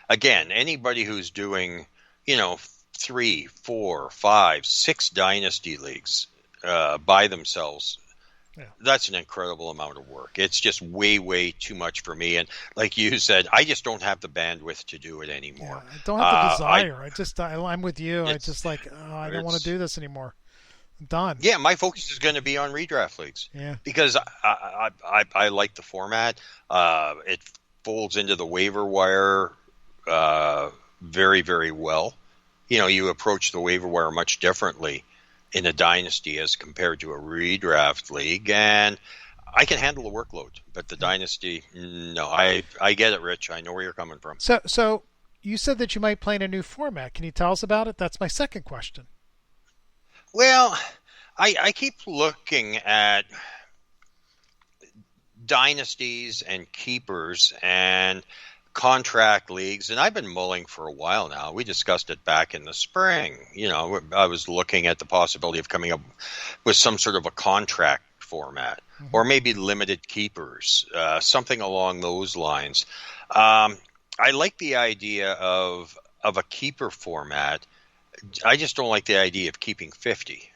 Speaker 4: Again, anybody who's doing, 3, 4, 5, 6 dynasty leagues by themselves, that's an incredible amount of work. It's just way, way too much for me. And like you said, I just don't have the bandwidth to do it anymore.
Speaker 3: Yeah, I don't have the desire. I'm with you. I just I don't want to do this anymore. I'm done.
Speaker 4: Yeah, my focus is going to be on redraft leagues.
Speaker 3: Yeah.
Speaker 4: Because I like the format. It folds into the waiver wire very, very well. You approach the waiver wire much differently in a dynasty as compared to a redraft league, and I can handle the workload. But the dynasty, no. I get it, Rich. I know where you're coming from.
Speaker 3: So you said that you might play in a new format. Can you tell us about it? That's my second question.
Speaker 4: Well, I keep looking at dynasties and keepers and contract leagues, and I've been mulling for a while now. We discussed it back in the spring. I was looking at the possibility of coming up with some sort of a contract format, or maybe limited keepers, something along those lines. I like the idea of a keeper format. I just don't like the idea of keeping 50.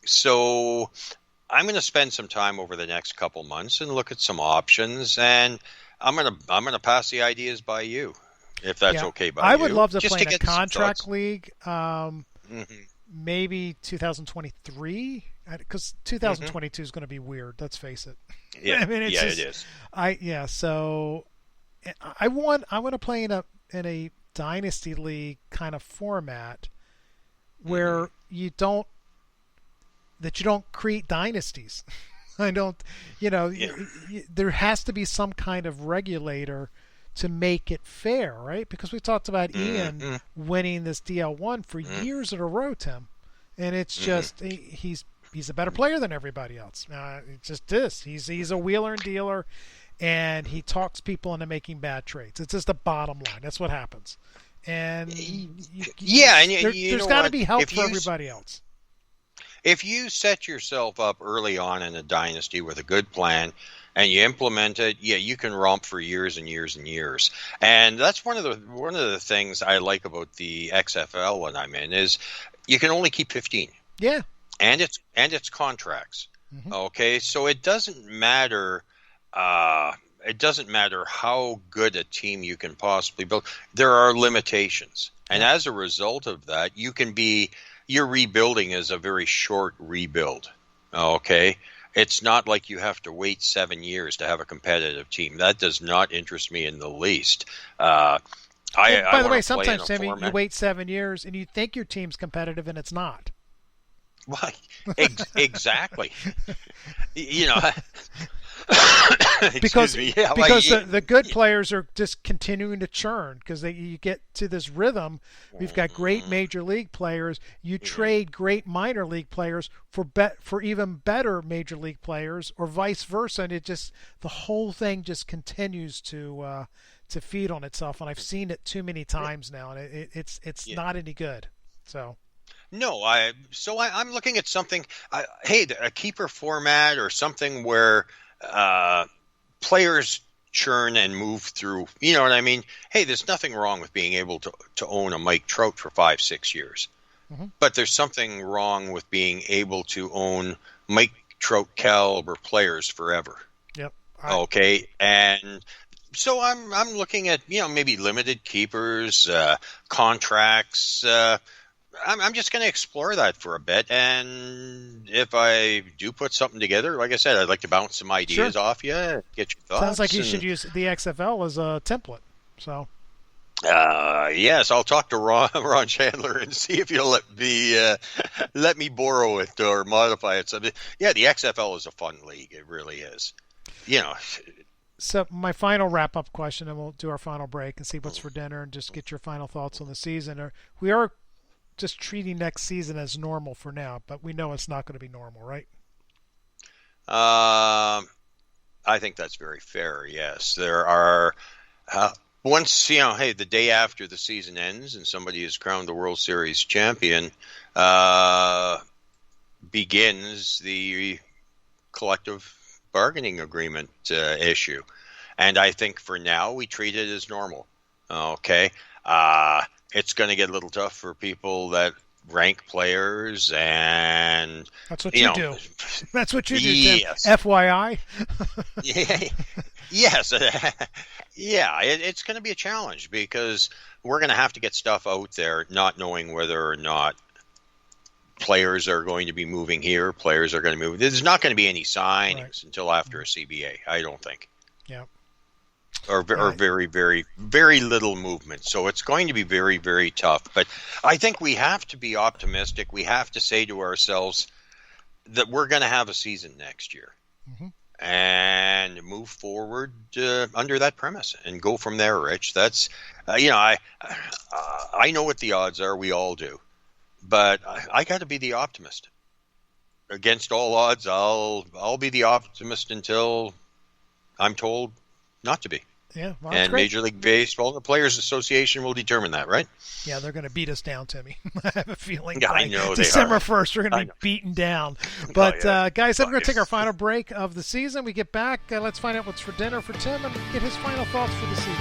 Speaker 4: So I'm going to spend some time over the next couple months and look at some options, and I'm gonna pass the ideas by you. if that's okay by
Speaker 3: I
Speaker 4: you.
Speaker 3: would love to
Speaker 4: just
Speaker 3: play in a
Speaker 4: get some
Speaker 3: contract
Speaker 4: thoughts.
Speaker 3: league. Maybe 2023, because 2022 is going to be weird. Let's face it.
Speaker 4: Yeah,
Speaker 3: I mean,
Speaker 4: it is.
Speaker 3: So I want to play in a dynasty league kind of format where you don't create dynasties. There has to be some kind of regulator to make it fair, right? Because we talked about Ian winning this DL1 for years in a row, Tim, and it's just he's a better player than everybody else. It just is. He's a wheeler and dealer, and he talks people into making bad trades. It's just the bottom line. That's what happens. And there's got to be help for everybody else.
Speaker 4: If you set yourself up early on in a dynasty with a good plan and you implement it, you can romp for years and years and years. And that's one of the things I like about the XFL when I'm in is you can only keep 15.
Speaker 3: Yeah.
Speaker 4: And it's contracts. Okay, so it doesn't matter. It doesn't matter how good a team you can possibly build. There are limitations, and as a result of that, your rebuilding is a very short rebuild. Okay, it's not like you have to wait 7 years to have a competitive team. That does not interest me in the least.
Speaker 3: By the way, sometimes, Timmy, you wait 7 years and you think your team's competitive, and it's not.
Speaker 4: Well, exactly.
Speaker 3: because the good players are just continuing to churn because you get to this rhythm. We've got great major league players. You trade great minor league players for even better major league players, or vice versa, and the whole thing just continues to feed on itself. And I've seen it too many times now, and it's not any good. So.
Speaker 4: No, I'm looking at something. A keeper format or something where players churn and move through. You know what I mean? Hey, there's nothing wrong with being able to own a Mike Trout for 5-6 years, but there's something wrong with being able to own Mike Trout caliber players forever.
Speaker 3: Yep.
Speaker 4: Okay, and. So I'm looking at maybe limited keepers, contracts. I'm just going to explore that for a bit, and if I do put something together, like I said, I'd like to bounce some ideas off you, get your thoughts.
Speaker 3: Sounds like you should use the XFL as a template. So.
Speaker 4: Yes, I'll talk to Ron Chandler and see if he'll let me borrow it or modify it. So, the XFL is a fun league. It really is.
Speaker 3: So my final wrap-up question, and we'll do our final break and see what's for dinner and just get your final thoughts on the season. We are just treating next season as normal for now, but we know it's not going to be normal, right?
Speaker 4: I think that's very fair, yes. There are once, the day after the season ends and somebody is crowned the World Series champion, begins the collective bargaining agreement issue. And I think for now we treat it as normal. Okay. It's going to get a little tough for people that rank players, and
Speaker 3: that's what you do. That's what you do,
Speaker 4: yes.
Speaker 3: Tim. FYI.
Speaker 4: Yes. It's going to be a challenge because we're going to have to get stuff out there, not knowing whether or not players are going to be moving here, players are going to move. There's not going to be any signings until after a CBA, I don't think.
Speaker 3: Yeah.
Speaker 4: Or very, very, very little movement. So it's going to be very, very tough. But I think we have to be optimistic. We have to say to ourselves that we're going to have a season next year and move forward under that premise and go from there, Rich. That's, I know what the odds are. We all do. But I got to be the optimist. Against all odds, I'll be the optimist until I'm told not to be.
Speaker 3: Yeah, well,
Speaker 4: and Major League Baseball, the Players Association will determine that, right?
Speaker 3: Yeah, they're going to beat us down, Timmy. I have a feeling.
Speaker 4: Yeah, I know
Speaker 3: December 1st, we're going to be beaten down. But guys, we're going to take our final break of the season. We get back. Let's find out what's for dinner for Tim and get his final thoughts for the season.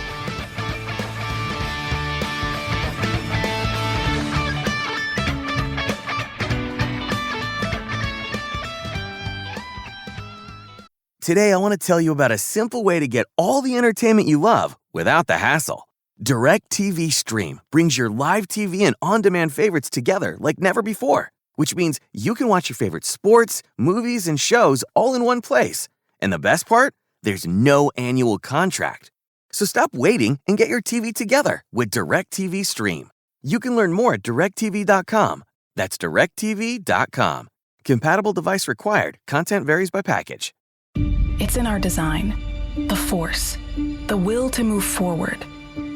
Speaker 1: Today, I want to tell you about a simple way to get all the entertainment you love without the hassle. DirecTV Stream brings your live TV and on-demand favorites together like never before, which means you can watch your favorite sports, movies, and shows all in one place. And the best part? There's no annual contract. So stop waiting and get your TV together with DirecTV Stream. You can learn more at directtv.com. That's directtv.com. Compatible device required. Content varies by package.
Speaker 9: It's in our design. The force. The will to move forward.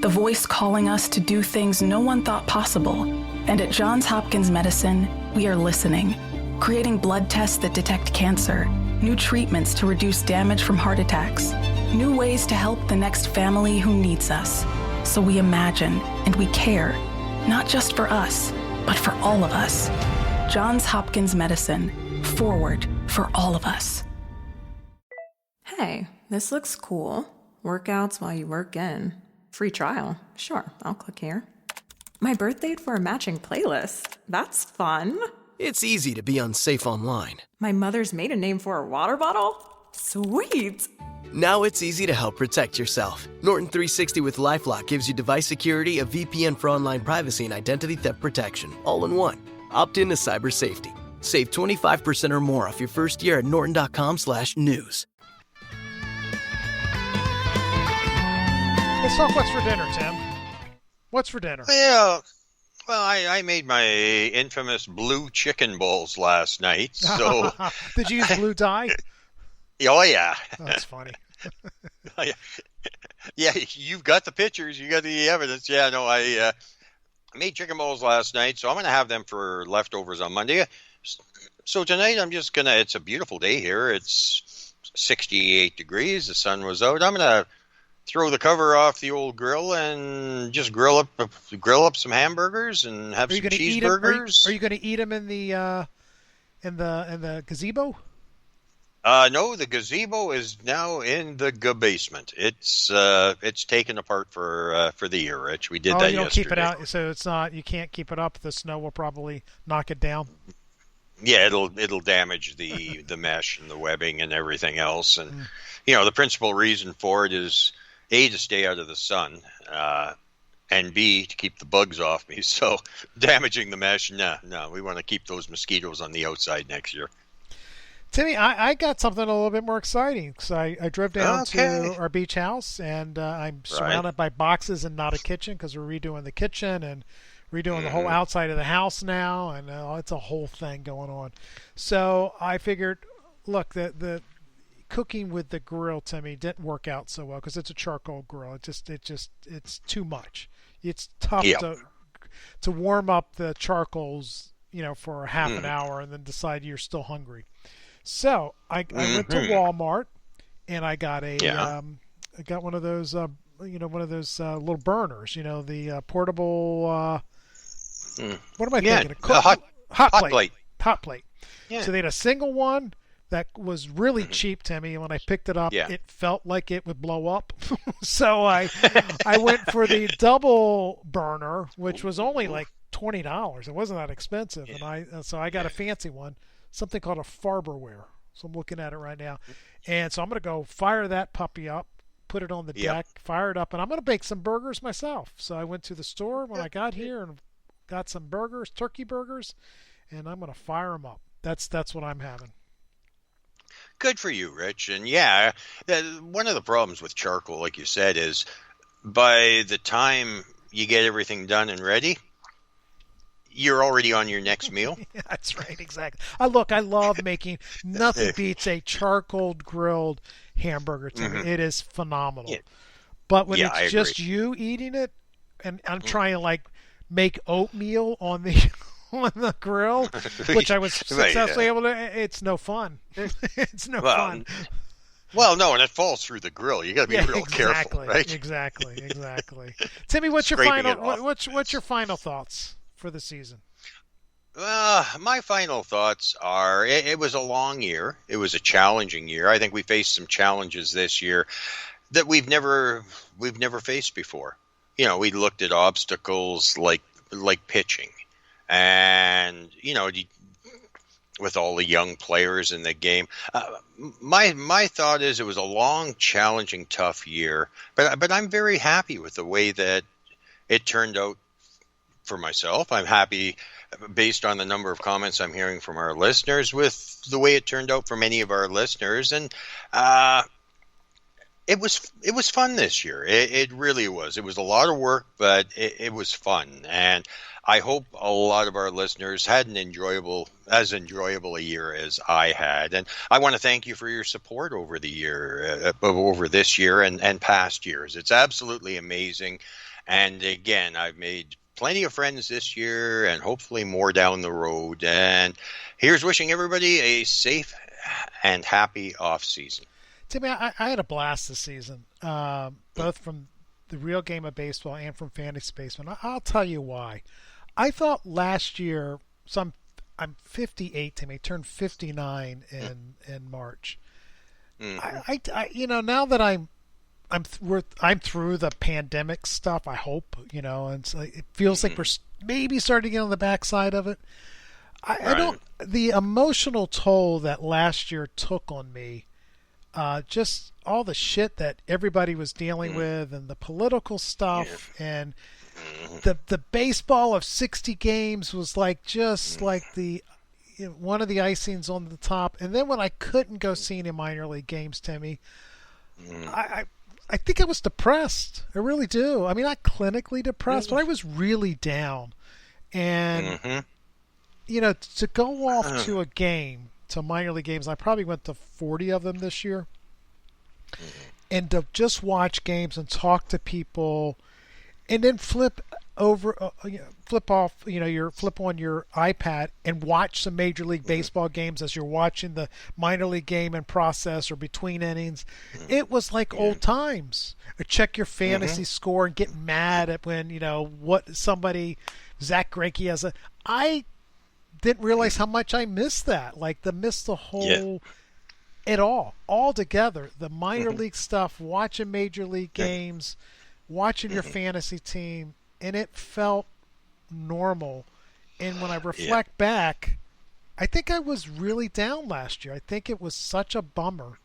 Speaker 9: The voice calling us to do things no one thought possible. And at Johns Hopkins Medicine, we are listening. Creating blood tests that detect cancer. New treatments to reduce damage from heart attacks. New ways to help the next family who needs us. So we imagine and we care. Not just for us, but for all of us. Johns Hopkins Medicine. Forward for all of us.
Speaker 12: Hey, this looks cool. Workouts while you work in. Free trial. Sure, I'll click here. My birth date for a matching playlist. That's fun.
Speaker 13: It's easy to be unsafe online.
Speaker 12: My mother's maiden name for a water bottle? Sweet.
Speaker 13: Now it's easy to help protect yourself. Norton 360 with LifeLock gives you device security, a VPN for online privacy, and identity theft protection, all in one. Opt in to cyber safety. Save 25% or more off your first year at norton.com/news.
Speaker 3: Let's talk what's for dinner, Tim. What's for dinner?
Speaker 4: Yeah, well, I made my infamous blue chicken balls last night. So
Speaker 3: Did you use blue dye?
Speaker 4: Oh, yeah.
Speaker 3: Oh, that's funny.
Speaker 4: Yeah, you've got the pictures. You got the evidence. Yeah, no, I made chicken balls last night, so I'm going to have them for leftovers on Monday. So tonight I'm just going to, it's a beautiful day here. It's 68 degrees. The sun was out. I'm going to throw the cover off the old grill and just grill up some hamburgers and have some cheeseburgers.
Speaker 3: Are you going to eat them in the gazebo?
Speaker 4: No, the gazebo is now in the basement. It's taken apart for the year, Rich. We did that
Speaker 3: you don't
Speaker 4: yesterday.
Speaker 3: keep it out, so it's not. You can't keep it up. The snow will probably knock it down.
Speaker 4: Yeah, it'll damage the mesh and the webbing and everything else. And the principal reason for it is A, to stay out of the sun, and B, to keep the bugs off me. So damaging the mesh, no, we want to keep those mosquitoes on the outside next year.
Speaker 3: Timmy, I got something a little bit more exciting because I drove down to our beach house and I'm surrounded by boxes and not a kitchen because we're redoing the kitchen and redoing the whole outside of the house now, and it's a whole thing going on. So I figured, look, the cooking with the grill, Timmy, didn't work out so well because it's a charcoal grill. It's too much. It's tough to warm up the charcoals, for half an hour and then decide you're still hungry. So I went to Walmart and I got I got one of those little burners, the portable. What am I thinking? Hot plate. Hot plate. Yeah. So they had a single one that was really cheap, Timmy. And when I picked it up, it felt like it would blow up. So I went for the double burner, which was only like $20. It wasn't that expensive, and so I got a fancy one. Something called a Farberware. So I'm looking at it right now. And so I'm going to go fire that puppy up, put it on the deck, fire it up, and I'm going to bake some burgers myself. So I went to the store when I got here and got some burgers, turkey burgers, and I'm going to fire them up. That's what I'm having.
Speaker 4: Good for you, Rich. And one of the problems with charcoal, like you said, is by the time you get everything done and ready, you're already on your next meal.
Speaker 3: That's right, exactly. I love making. Nothing beats a charcoal grilled hamburger to me. It is phenomenal. Yeah. But when it's just you eating it, and I'm trying to make oatmeal on the grill, which I was successfully able to. It's no fun. It's no fun.
Speaker 4: Well, no, and it falls through the grill. You got to be real careful, right?
Speaker 3: Exactly. Timmy, what's your final thoughts for the season?
Speaker 4: My final thoughts are it was a long year. It was a challenging year. I think we faced some challenges this year that we've never faced before. We looked at obstacles like pitching and, with all the young players in the game. My thought is it was a long, challenging, tough year, but I'm very happy with the way that it turned out for myself. I'm happy based on the number of comments I'm hearing from our listeners with the way it turned out for many of our listeners. And it was fun this year. It really was. It was a lot of work, but it was fun. And I hope a lot of our listeners had as enjoyable a year as I had. And I want to thank you for your support over the year, over this year and past years. It's absolutely amazing. And again, I've made plenty of friends this year and hopefully more down the road. And here's wishing everybody a safe and happy off season.
Speaker 3: Timmy, I had a blast this season, both from the real game of baseball and from fantasy baseball. I'll tell you why. I thought last year, so I'm 58, Timmy, turned 59 in March. Mm-hmm. Now that I'm through the pandemic stuff, I hope, and so it feels like we're maybe starting to get on the backside of it. I don't, the emotional toll that last year took on me, just all the shit that everybody was dealing with and the political stuff and the baseball of 60 games was like the one of the icings on the top. And then when I couldn't go see any minor league games, Timmy, I think I was depressed. I really do. I mean, not clinically depressed, but I was really down. And to go off to a game, to minor league games, I probably went to 40 of them this year. And to just watch games and talk to people and then flip on your iPad and watch some Major League Baseball games as you're watching the minor league game in process or between innings. It was like old times. Or check your fantasy score and get mad at when, Zach Greinke has I didn't realize how much I missed that. Like missed the whole it all together. The minor league stuff, watching Major League games, watching your fantasy team, and it felt normal. And when I reflect back, I think I was really down last year. I think it was such a bummer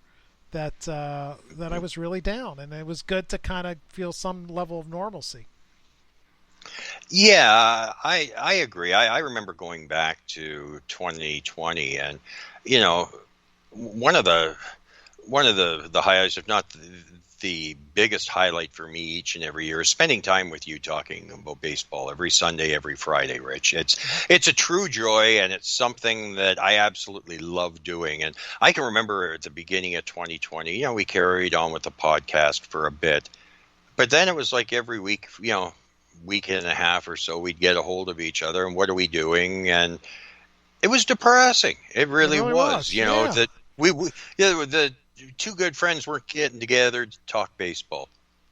Speaker 3: that I was really down, and it was good to kind of feel some level of normalcy.
Speaker 4: Yeah, I agree. I remember going back to 2020, and one of the highlights, if not the biggest highlight for me each and every year, is spending time with you talking about baseball every Sunday, every Friday, Rich. It's a true joy, and it's something that I absolutely love doing. And I can remember at the beginning of 2020, we carried on with the podcast for a bit, but then it was like every week, week and a half or so, we'd get a hold of each other and what are we doing? And it was depressing. It really was. That the two good friends weren't getting together to talk baseball.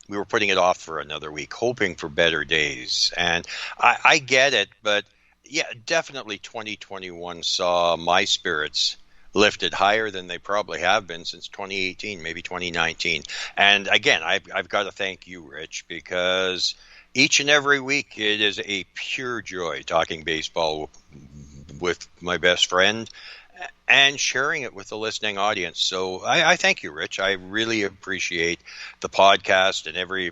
Speaker 4: We were putting it off for another week, hoping for better days. And I get it, but yeah, definitely 2021 saw my spirits lifted higher than they probably have been since 2018, maybe 2019. And again, I've got to thank you, Rich, because each and every week it is a pure joy talking baseball with my best friend and sharing it with the listening audience. So I thank you, Rich. I really appreciate the podcast, and every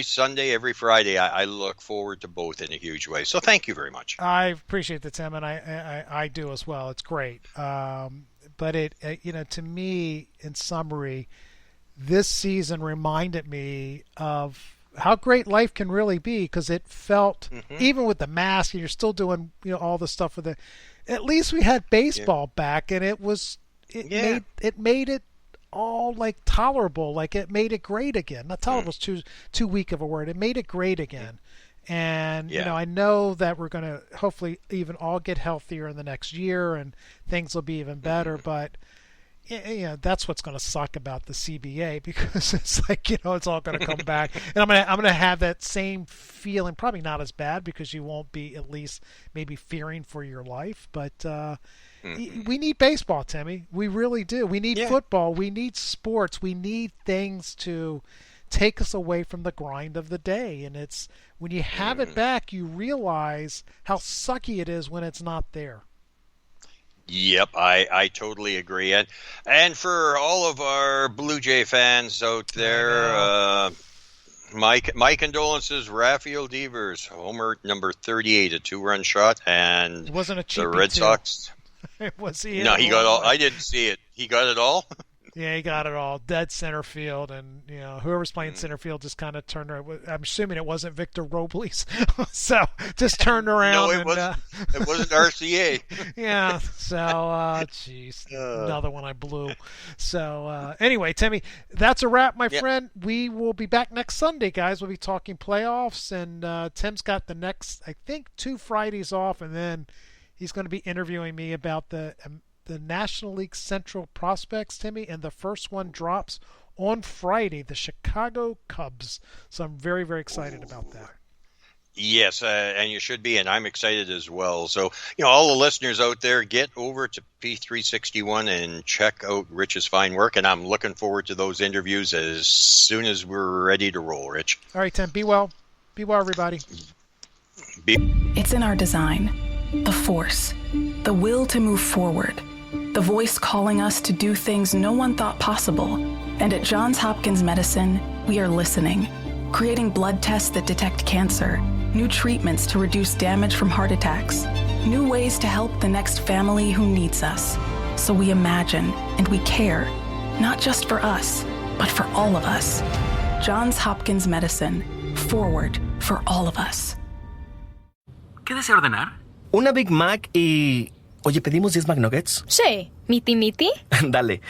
Speaker 4: Sunday, every Friday, I look forward to both in a huge way. So thank you very much.
Speaker 3: I appreciate the Tim, and I do as well. It's great. But it to me, in summary, this season reminded me of how great life can really be, because it felt, even with the mask, and you're still doing all the stuff with it. At least we had baseball back, and it made it all like tolerable, like it made it great again. Not tolerable is too weak of a word. It made it great again. And I know that we're going to hopefully even all get healthier in the next year, and things will be even better. But that's what's going to suck about the CBA, because it's like it's all going to come back, and I'm gonna have that same feeling. Probably not as bad, because you won't be at least maybe fearing for your life. But we need baseball, Timmy. We really do. We need football. We need sports. We need things to take us away from the grind of the day. And it's when you have it back, you realize how sucky it is when it's not there.
Speaker 4: Yep, I totally agree. And for all of our Blue Jay fans out there, My condolences, Rafael Devers, homer number 38, a 2-run shot, and
Speaker 3: it wasn't a cheapie,
Speaker 4: the Red Sox.
Speaker 3: Was he?
Speaker 4: No, he got all. I didn't see it. He got it all.
Speaker 3: Yeah, he got it all. Dead center field, and whoever's playing center field just kind of turned around. I'm assuming it wasn't Victor Robles, so just turned around.
Speaker 4: No, it wasn't. It wasn't RCA.
Speaker 3: Yeah. So, jeez, another one I blew. So, anyway, Timmy, that's a wrap, my friend. We will be back next Sunday, guys. We'll be talking playoffs, and Tim's got the next, I think, 2 Fridays off, and then he's going to be interviewing me about the National League Central prospects, Timmy, and the first one drops on Friday, the Chicago Cubs. So I'm very, very excited about that.
Speaker 4: Yes, and you should be, and I'm excited as well. So, all the listeners out there, get over to P361 and check out Rich's fine work, and I'm looking forward to those interviews as soon as we're ready to roll, Rich.
Speaker 3: All right, Tim, be well. Be well, everybody.
Speaker 9: It's in our design, the force, the will to move forward, the voice calling us to do things no one thought possible. And at Johns Hopkins Medicine, we are listening, creating blood tests that detect cancer, new treatments to reduce damage from heart attacks, new ways to help the next family who needs us. So we imagine and we care, not just for us, but for all of us. Johns Hopkins Medicine, forward for all of us.
Speaker 14: ¿Qué desea ordenar? Una Big Mac y... Oye, ¿pedimos 10 McNuggets?
Speaker 15: Sí. ¿Miti?
Speaker 14: Dale.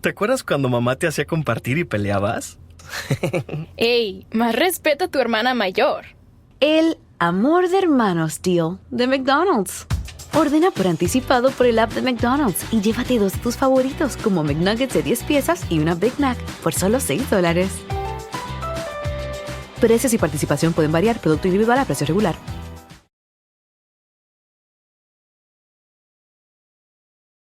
Speaker 14: ¿Te acuerdas cuando mamá te hacía compartir y peleabas?
Speaker 15: Ey, más respeta a tu hermana mayor.
Speaker 16: El amor de hermanos deal de McDonald's. Ordena por anticipado por el app de McDonald's y llévate 2 de tus favoritos como McNuggets de 10 piezas y una Big Mac por solo $6. Precios y participación pueden variar, producto individual a precio regular.